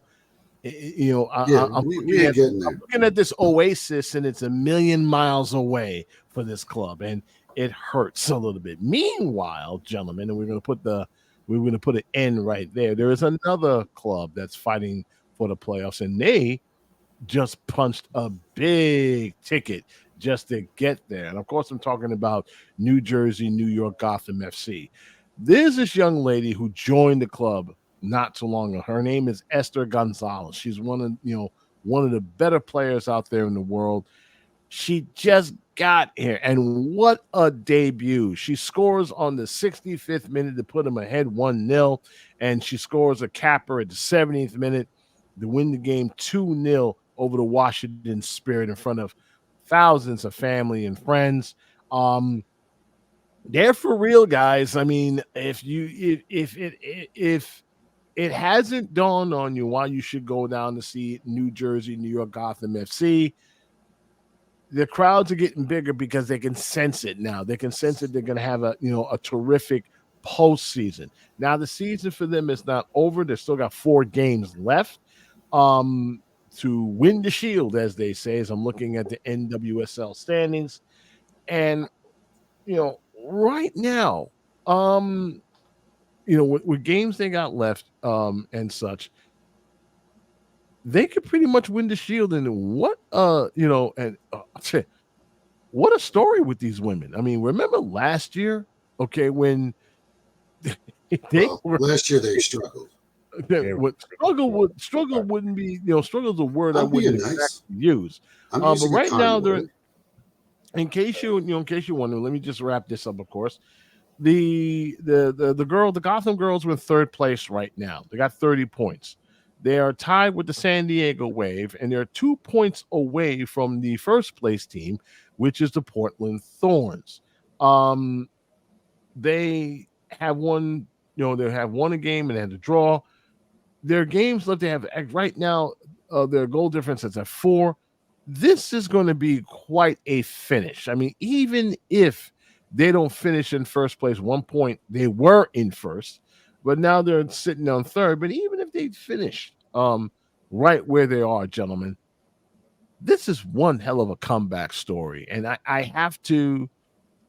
looking at this oasis, and it's a million miles away for this club, and it hurts a little bit. Meanwhile, gentlemen, and we're going to put an end right there. There is another club that's fighting for the playoffs, and they just punched a big ticket just to get there. And of course, I'm talking about New Jersey, New York, Gotham FC. There's this young lady who joined the club not too long ago. Her name is Esther Gonzalez. She's one of the better players out there in the world. She just got here, and what a debut. She scores on the 65th minute to put them ahead 1-0, and she scores a capper at the 70th minute to win the game 2-0 over the Washington Spirit in front of thousands of family and friends. They're for real, guys. I mean, if it hasn't dawned on you why you should go down to see New Jersey, New York, Gotham FC, the crowds are getting bigger because they can sense it now. They can sense that they're going to have a terrific postseason. Now, the season for them is not over. They've still got 4 games left to win the shield, as they say, as I'm looking at the NWSL standings. And, right now, with games they got left and such, they could pretty much win the shield. And what a story with these women. I mean, remember last year, when last year they struggled. Struggle wouldn't be, struggle's a word I wouldn't exactly use. But right now they're, in case you wonder, let me just wrap this up. Of course, the Gotham girls were in 3rd place right now. They got 30 points. They are tied with the San Diego Wave, and they're 2 points away from the 1st place team, which is the Portland Thorns. They have won, they have won a game and had to draw. Their games left, they have right now, their goal difference is at 4. This is going to be quite a finish. I mean, even if they don't finish in 1st place, 1 point, they were in 1st, but now they're sitting on 3rd. But even if they finish right where they are, gentlemen, this is one hell of a comeback story. And I have to,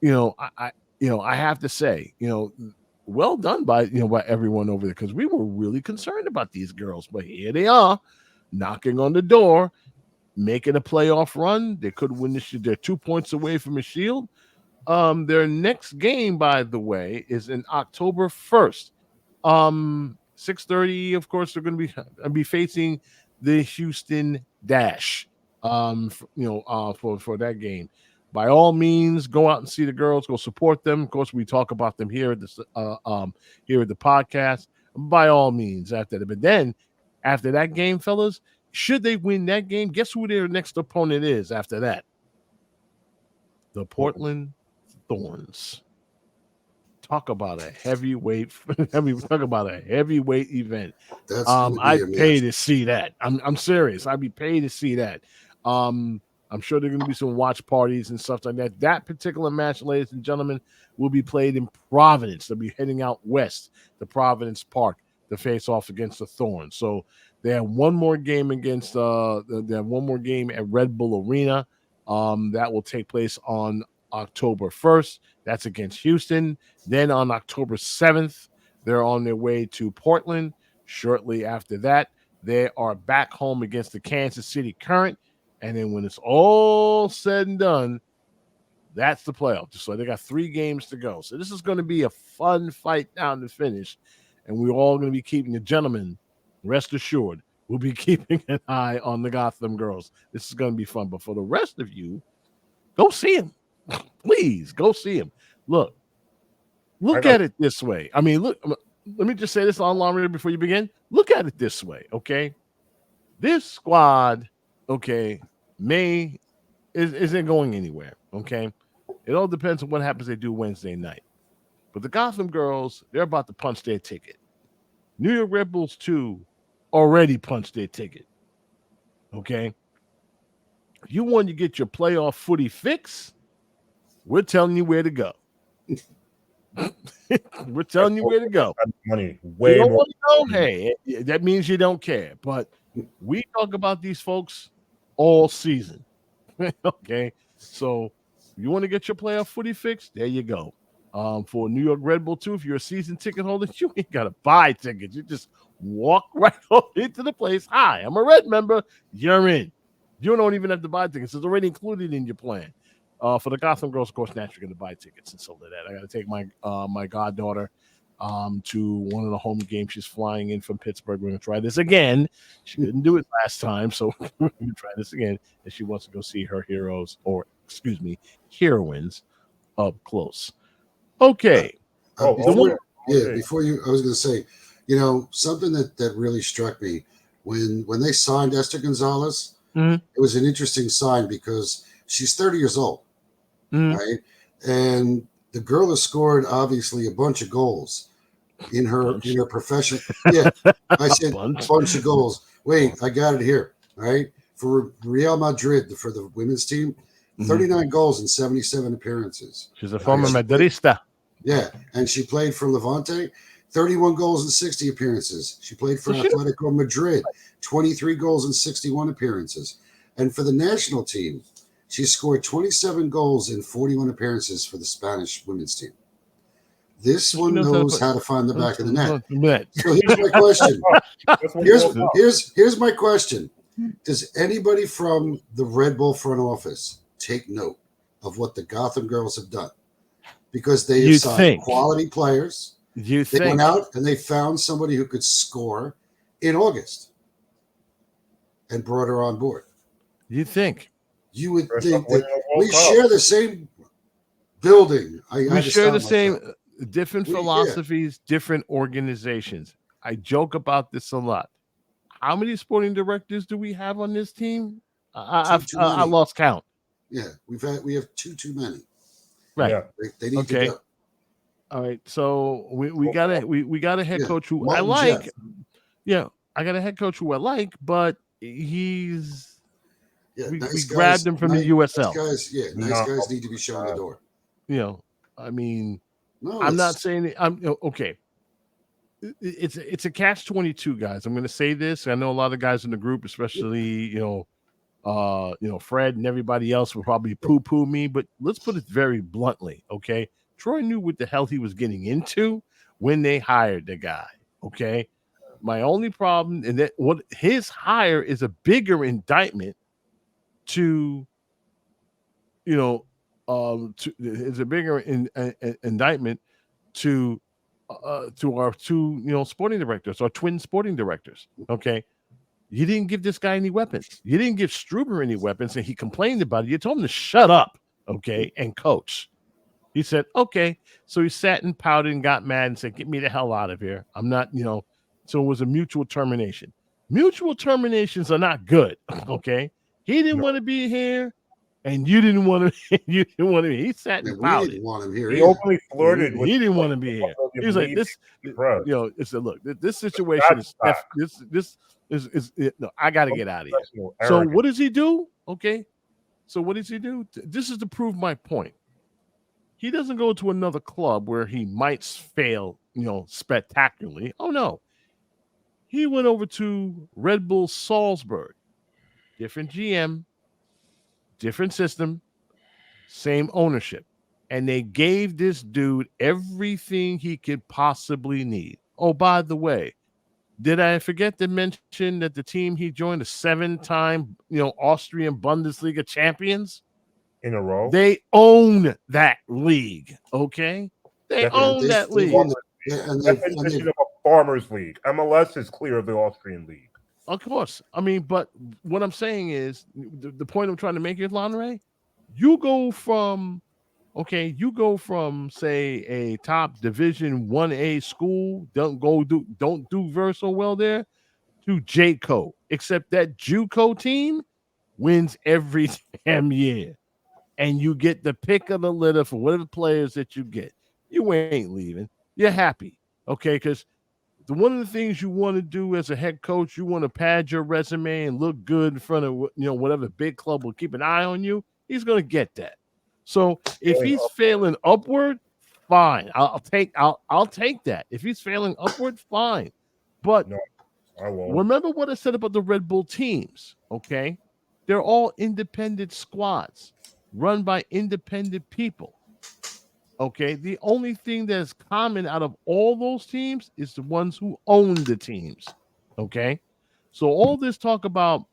I have to say, well done by everyone over there, because we were really concerned about these girls. But here they are, knocking on the door, making a playoff run. They could win this. They're 2 points away from a shield. Their next game, by the way, is in October 1st. 6:30. Of course, they're going to be facing the Houston Dash. For that game. By all means, go out and see the girls. Go support them. Of course, we talk about them here at the podcast. By all means, after that. But then, after that game, fellas, should they win that game, guess who their next opponent is after that? the Portland Thorns. Talk about a heavyweight event. That's going to be I'd a pay match. to see that. I'm serious. I'd be paid to see that. I'm sure there are going to be some watch parties and stuff like that. That particular match, ladies and gentlemen, will be played in Providence. They'll be heading out west to Providence Park to face off against the Thorns. So they have one more game against they have one more game at Red Bull Arena. That will take place on October 1st. That's against Houston. Then on October 7th, they're on their way to Portland. Shortly after that, they are back home against the Kansas City Current. And then when it's all said and done, that's the playoff. So they got 3 games to go. So this is going to be a fun fight down the finish. And we're all going to be keeping the gentlemen, rest assured, we'll be keeping an eye on the Gotham girls. This is going to be fun. But for the rest of you, go see them. Please go see them. Look at it this way. I mean, look, let me just say this on Lanre before you begin. Look at it this way, okay? This squad, okay, isn't going anywhere, okay? It all depends on what happens they do Wednesday night. But the Gotham girls, they're about to punch their ticket. New York Red Bulls 2 already punched their ticket, okay? If you want to get your playoff footy fix, we're telling you where to go. We're telling you where to go. Money, way you don't more. Want to go? Hey, that means you don't care. But we talk about these folks all season. Okay, so you want to get your playoff footy fixed? There you go. For New York Red Bull 2, if you're a season ticket holder, you ain't got to buy tickets. You just walk right into the place. Hi, I'm a Red member. You're in. You don't even have to buy tickets. It's already included in your plan. For the Gotham girls, of course, naturally going to buy tickets and so that. I got to take my my goddaughter to one of the home games. She's flying in from Pittsburgh. We're going to try this again. She couldn't do it last time, so we're going to try this again. And she wants to go see her heroines up close. Okay. Before you, I was going to say, something that really struck me when they signed Esther Gonzalez. Mm-hmm. It was an interesting sign because she's 30 years old, right? And the girl has scored obviously a bunch of goals in her profession. Yeah, I said bunch of goals. Wait, I got it here. Right, for Real Madrid for the women's team, 39 goals in 77 appearances. She's a former Madridista. Yeah, and she played for Levante, 31 goals in 60 appearances. She played for Atletico Madrid, 23 goals in 61 appearances. And for the national team, she scored 27 goals in 41 appearances for the Spanish women's team. This one knows how to find the back of the net. So here's my question. Here's my question. Does anybody from the Red Bull front office take note of what the Gotham girls have done? Because they have signed quality players. They went out and they found somebody who could score in August and brought her on board. You think? You would think that we share the same building. We share the same, different philosophies, different organizations. I joke about this a lot. How many sporting directors do we have on this team? I lost count. Yeah, we have too many. Right. Yeah. They need to go. All right. So we got a head coach who I like. Jeff. Yeah, I got a head coach who I like, but he's we grabbed him from the USL. Nice guys need to be shown the door. I mean, I'm not saying okay. It's a catch-22, guys. I'm going to say this. I know a lot of guys in the group, especially Fred and everybody else will probably poo-poo me, but let's put it very bluntly, okay? Troy knew what the hell he was getting into when they hired the guy, okay? My only problem, and that what his hire is a bigger indictment to, it's a bigger indictment to our two, sporting directors, our twin sporting directors, okay? You didn't give this guy any weapons. You didn't give Struber any weapons, and he complained about it. You told him to shut up, okay, and coach. He said, okay. So he sat and pouted and got mad and said, get me the hell out of here. I'm not, so it was a mutual termination. Mutual terminations are not good, okay? He didn't want to be here. and you didn't want to. You didn't want to. He sat and And we pouted. didn't want him here He either. openly flirted with. He didn't want to be here. He was like, "This, press. It's a look. This situation is That's this is no. I got to get out of here." Professional So arrogance. what does he do? Okay, so what does he do? This is to prove my point. He doesn't go to another club where he might fail, spectacularly. Oh no, he went over to Red Bull Salzburg. Different GM, different system, same ownership. And they gave this dude everything he could possibly need. Oh, by the way, did I forget to mention that the team he joined, a 7-time, Austrian Bundesliga champions? In a row? They own that league, okay? They That's own that league. Definition of a farmers league. MLS is clear of the Austrian league. Of course. I mean, but what I'm saying is, the point I'm trying to make is, Lanre, you go from, say, a top Division 1A school, don't do very so well there, to JCO, except that JUCO team wins every damn year. And you get the pick of the litter for whatever players that you get. You ain't leaving. You're happy, okay? Because one of the things you want to do as a head coach, you want to pad your resume and look good in front of whatever big club will keep an eye on you. He's going to get that. So if he's failing upward, fine. I'll take that. If he's failing upward, fine. But no, I won't. Remember what I said about the Red Bull teams, okay? They're all independent squads run by independent people. Okay, the only thing that's common out of all those teams is the ones who own the teams. Okay, so all this talk about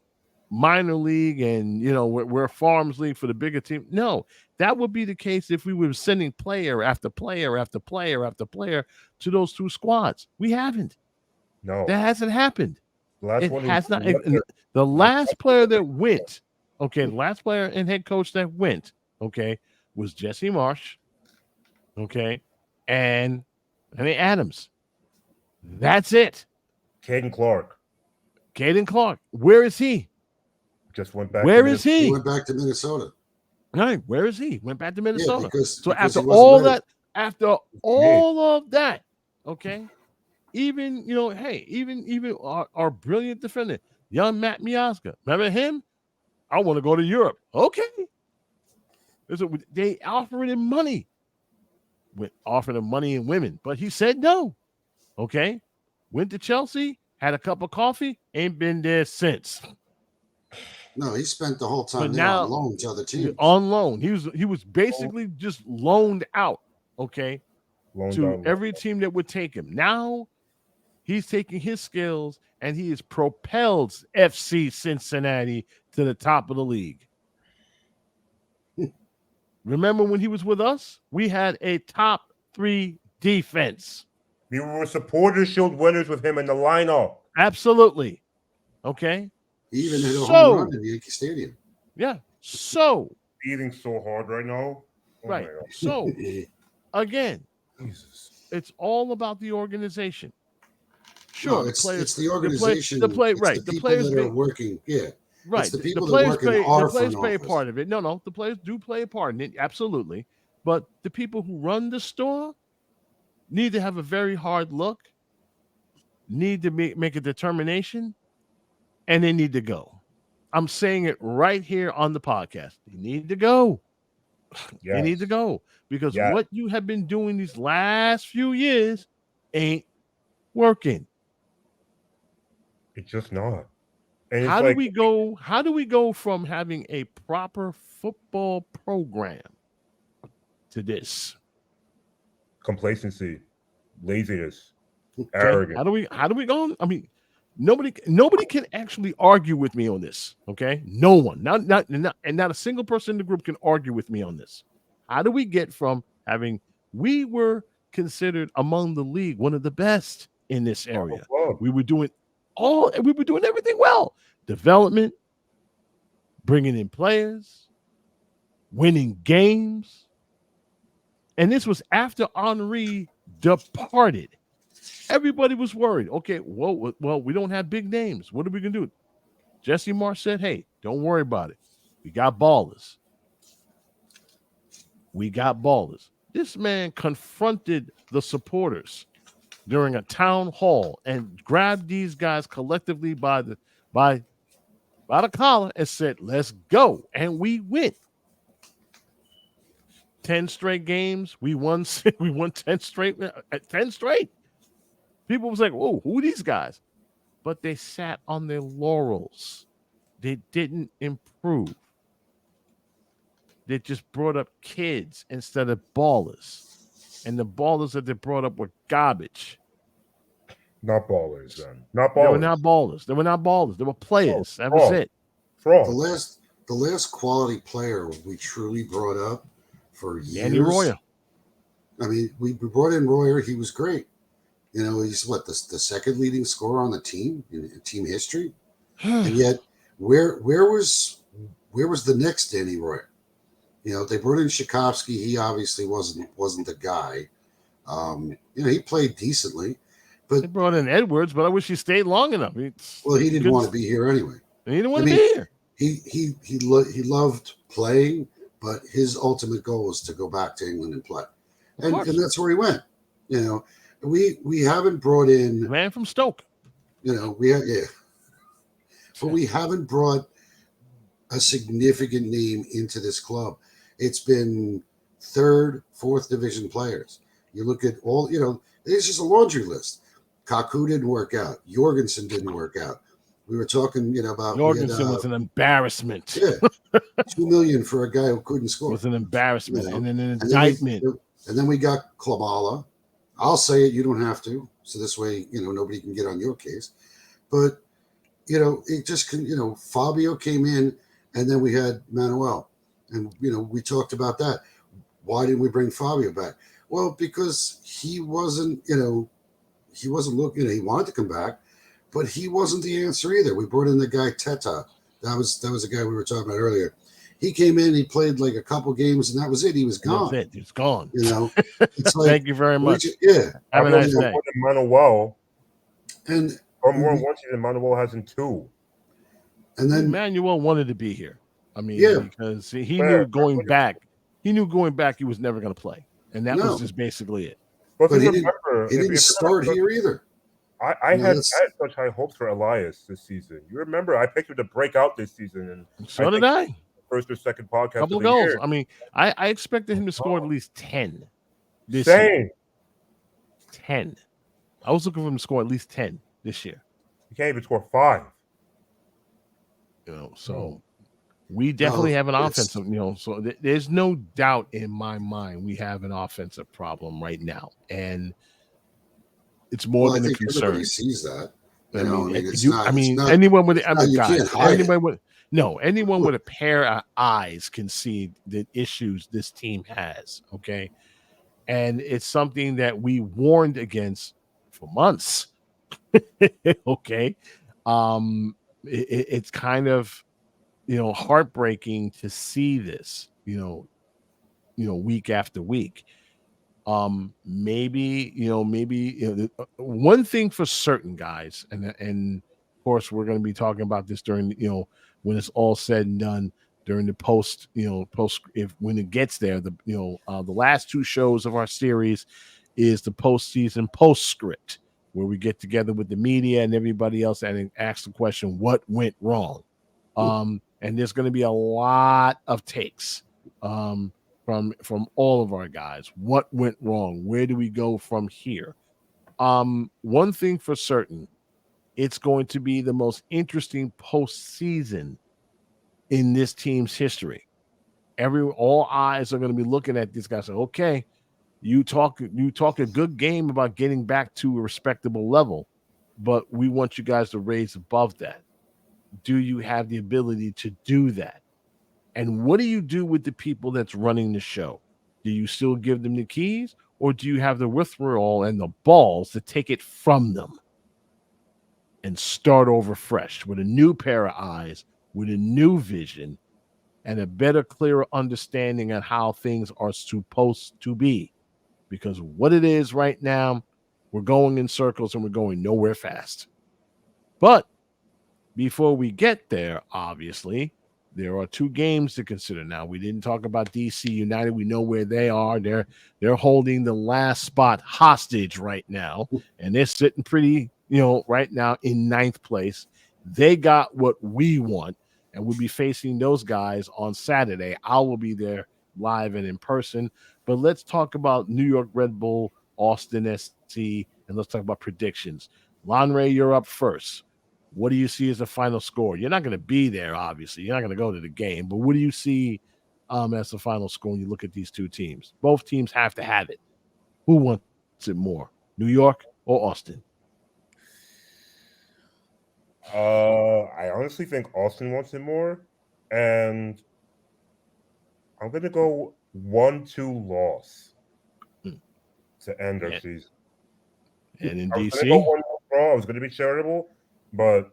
minor league and we're farms league for the bigger team. No, that would be the case if we were sending player after player after player after player to those two squads. We haven't. No, that hasn't happened. It has not. The last player that went, the last player and head coach that went, was Jesse Marsh. Okay, and Adams. That's it. Caden Clark. Where is he? Just went back. Where is he? He went back to Minnesota. All right, where is he? Went back to Minnesota. Yeah, because after all that, okay, even even our brilliant defender, young Matt Miazga. Remember him? I want to go to Europe. Okay. They offered him money. Offered him money and women, but he said no. Okay. Went to Chelsea, had a cup of coffee, ain't been there since. No, he spent the whole time there on loan to other teams. On loan. He was basically just loaned out, to every team that would take him. Now he's taking his skills and he has propelled FC Cincinnati to the top of the league. Remember when he was with us? We had a top 3 defense. We were Supporters Shield winners with him in the lineup. Absolutely. Okay. He even hit a home run in Yankee Stadium. Yeah. So beating so hard right now. Oh right. So again, Jesus. It's all about the organization. Sure, no, it's the organization. The players that are working. Yeah. Right. It's the people that work in our front office. The players play a part of it. No. The players do play a part in it. Absolutely. But the people who run the store need to have a very hard look, need to make a determination, and they need to go. I'm saying it right here on the podcast. They need to go. Yes. They need to go. Because what you have been doing these last few years ain't working. It's just not. How do we go from having a proper football program to this? Complacency, laziness, arrogance. How do we go? I mean, nobody can actually argue with me on this. Okay, no one, not a single person in the group can argue with me on this. How do we get from we were considered among the league one of the best in this area? We were doing everything well. Development, bringing in players, winning games. And this was after Henry departed. Everybody was worried. Okay, well, we don't have big names. What are we going to do? Jesse Marsh said, hey, don't worry about it. We got ballers. We got ballers. This man confronted the supporters during a town hall and grabbed these guys collectively by the collar and said, "Let's go." And we win. 10 straight games. We won 10 straight. 10 straight. People was like, "Whoa, who are these guys?" But they sat on their laurels. They didn't improve. They just brought up kids instead of ballers. And the ballers that they brought up were garbage. Not ballers, then. Not ballers. They were not ballers. They were not ballers. They were players. That was it. The last quality player we truly brought up for years. Danny Royer. I mean, we brought in Royer. He was great. You know, he's what, the second leading scorer on the team in team history. And yet, where was the next Danny Royer? You know, they brought in Tchaikovsky. He obviously wasn't the guy. You know, he played decently, but they brought in Edwards. But I wish he stayed long enough. He didn't want to be here anyway. He didn't want to be here. He loved playing, but his ultimate goal was to go back to England and play, and that's where he went. You know, we haven't brought in the man from Stoke. You know, but we haven't brought a significant name into this club. It's been third, fourth division players. You look at all, you know, it's just a laundry list. Kaku didn't work out. Jorgensen didn't work out. We were talking, you know, about Jorgensen was an embarrassment. Yeah, $2 million for a guy who couldn't score. It was an embarrassment, you know? And then an indictment. And then we got Klabala. I'll say it. You don't have to. So this way, you know, nobody can get on your case. But you know, it just can. You know, Fabio came in, and then we had Manuel, and you know, we talked about that. Why didn't we bring Fabio back? Well, because he wasn't. You know, he wasn't looking. You know, he wanted to come back. But he wasn't the answer either. We brought in the guy Teta. That was the guy we were talking about earlier. He came in, he played like a couple games, and that was it. He was gone. That's it. He's gone. You know, it's like, thank you very much. Have a nice day. Manuel, and more one season Manuel has in two. And then Manuel wanted to be here. I mean, because he knew going back, he was never going to play, and that was just basically it. But he didn't start here either. I had such high hopes for Elias this season. You remember I picked him to break out this season, and so did I. First or second podcast. Couple of goals. Year. I mean, I expected him to score at least 10 this Same. year. 10. I was looking for him to score at least 10 this year. He can't even score 5. You know, so we definitely have an offensive. You know, so there's no doubt in my mind we have an offensive problem right now, and it's more than a concern. Everybody sees that. Anyone with anyone with a pair of eyes can see the issues this team has. Okay, and it's something that we warned against for months. Okay, it's kind of, you know, heartbreaking to see this. You know, week after week. Maybe one thing for certain, guys, and of course we're going to be talking about this during, you know, when it's all said and done, during the post when it gets there, the last 2 shows of our series is the postseason postscript, where we get together with the media and everybody else and ask the question, what went wrong? And there's going to be a lot of takes from all of our guys. What went wrong? Where do we go from here? One thing for certain, it's going to be the most interesting postseason in this team's history. All eyes are going to be looking at these guys. Okay, you talk a good game about getting back to a respectable level, but we want you guys to raise above that. Do you have the ability to do that? And what do you do with the people that's running the show? Do you still give them the keys, or do you have the wherewithal and the balls to take it from them and start over fresh with a new pair of eyes, with a new vision, and a better, clearer understanding of how things are supposed to be? Because what it is right now, we're going in circles and we're going nowhere fast. But before we get there, obviously, there are two games to consider. Now, we didn't talk about DC United. We know where they are. They're holding the last spot hostage right now, and they're sitting pretty, right now in 9th place. They got what we want, and we'll be facing those guys on Saturday. I will be there live and in person. But let's talk about New York Red Bull, Austin SC, and let's talk about predictions. Lanre, you're up first. What do you see as the final score? You're not going to be there, obviously. You're not going to go to the game. But what do you see as the final score when you look at these two teams? Both teams have to have it. Who wants it more, New York or Austin? I honestly think Austin wants it more, and I'm going to go 1-2 loss to end our season. And in I was DC? going to go 1-1 draw. I was going to be charitable, but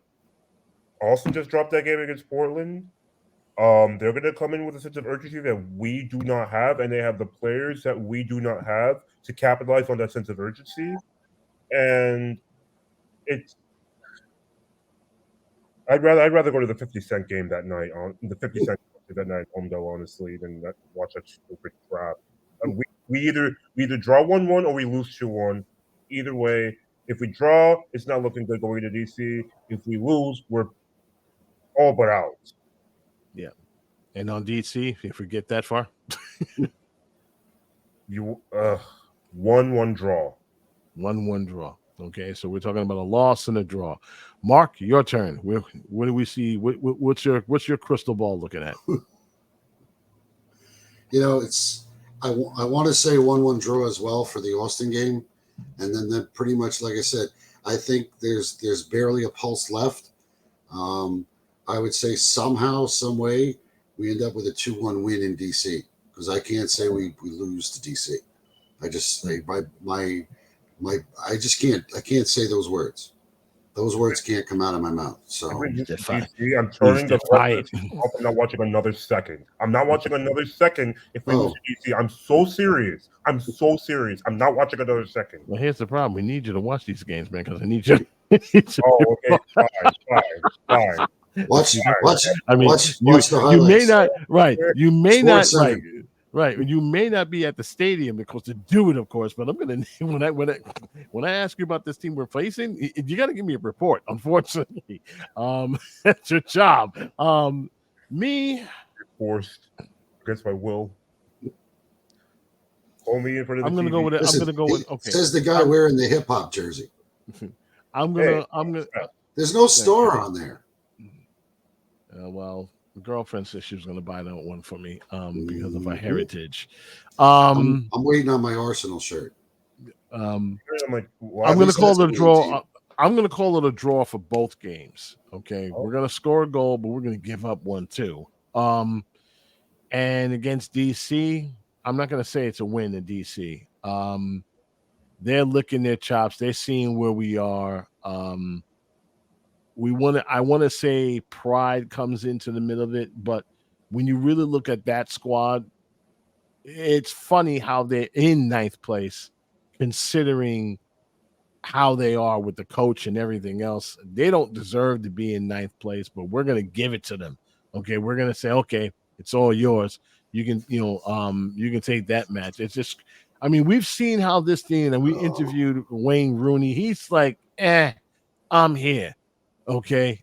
Austin just dropped that game against Portland. They're going to come in with a sense of urgency that we do not have, and they have the players that we do not have to capitalize on that sense of urgency. And I'd rather go to the 50-cent game that night on the 50-cent that night home though, honestly, than watch that stupid crap. We either draw 1-1 or we lose 2-1. Either way, if we draw, it's not looking good going to DC. If we lose, we're all but out. Yeah. And on DC, if we get that far, 1-1 draw. 1-1 draw. Okay, so we're talking about a loss and a draw. Mark, your turn. What do we see? What's your crystal ball looking at? I want to say 1-1 draw as well for the Austin game, and then pretty much like I said, I think there's barely a pulse left. I would say somehow, some way, we end up with a 2-1 win in DC, because I can't say we lose to DC. I just I can't say those words. Those words can't come out of my mouth. So I'm turning the fight. I'm not watching another second. I'm not watching another second if we lose to DC. I'm so serious. I'm not watching another second. Well, here's the problem. We need you to watch these games, man, because I need you. Okay. Fine. Watch. I mean, watch you may not. Right. You may Sports not. Center. Right. You may not be at the stadium because to do it, of course. But I'm gonna when I ask you about this team we're facing, you got to give me a report. Unfortunately, that's your job. Me forced against my will. Call me in front of the I'm gonna TV. go with it. I'm gonna go with okay. Says the guy wearing the hip hop jersey. I'm gonna. There's no store on there. Well, the girlfriend said she was going to buy that one for me because of our heritage. I'm waiting on my Arsenal shirt. I'm going to call it a draw. I'm going to call it a draw for both games. Okay, we're going to score a goal, but we're going to give up one too. And against DC, I'm not going to say it's a win in DC. They're licking their chops. They're seeing where we are. I want to say pride comes into the middle of it, but when you really look at that squad, it's funny how they're in 9th place, considering how they are with the coach and everything else. They don't deserve to be in 9th place, but we're going to give it to them. Okay, we're going to say, okay, it's all yours. You can, you can take that match. It's just, I mean, we've seen how this team, and we interviewed Wayne Rooney. He's like, I'm here. Okay.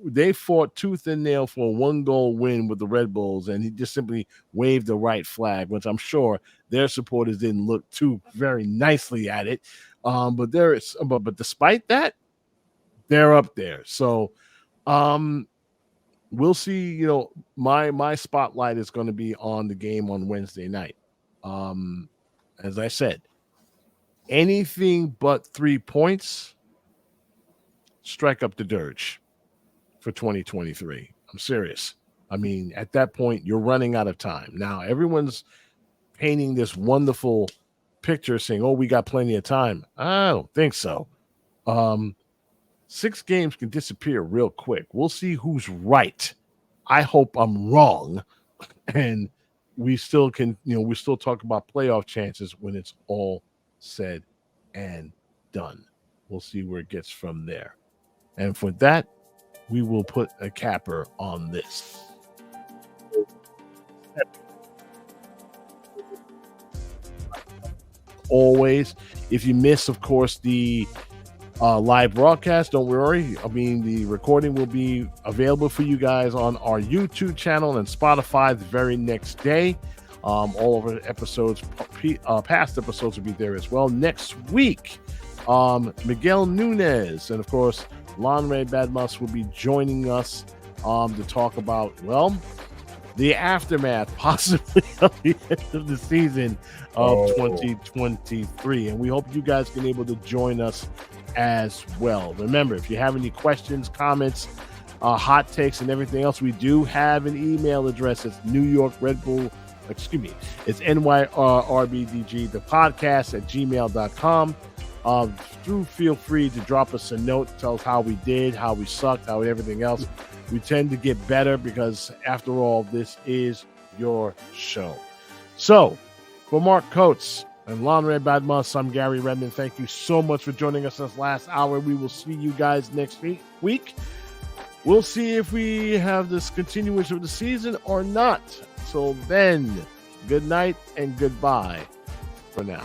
They fought tooth and nail for a 1-goal win with the Red Bulls, and he just simply waved the right flag, which I'm sure their supporters didn't look too very nicely at it. But despite that, they're up there. So we'll see. My spotlight is going to be on the game on Wednesday night. As I said, anything but 3 points, strike up the dirge for 2023. I'm serious. I mean, at that point, you're running out of time. Now, everyone's painting this wonderful picture saying, we got plenty of time. I don't think so. 6 games can disappear real quick. We'll see who's right. I hope I'm wrong. And we still can, we still talk about playoff chances when it's all said and done. We'll see where it gets from there. And for that, we will put a capper on this. Always, if you miss, of course, the live broadcast, don't worry. I mean, the recording will be available for you guys on our YouTube channel and Spotify the very next day. All of our episodes, past episodes, will be there as well. Next week, Miguel Nunez and, of course, Lanre Badmus will be joining us to talk about, well, the aftermath possibly of the end of the season of 2023. And we hope you guys can be able to join us as well. Remember, if you have any questions, comments, hot takes, and everything else, we do have an email address. It's it's NYRBDG, the podcast at gmail.com. Do feel free to drop us a note, tell us how we did, how we sucked, how everything else. We tend to get better because, after all, this is your show. So, for Mark Coates and Lanre Badmus, I'm Garry Redmond. Thank you so much for joining us this last hour. We will see you guys next week. We'll see if we have this continuation of the season or not. Till then, good night and goodbye for now.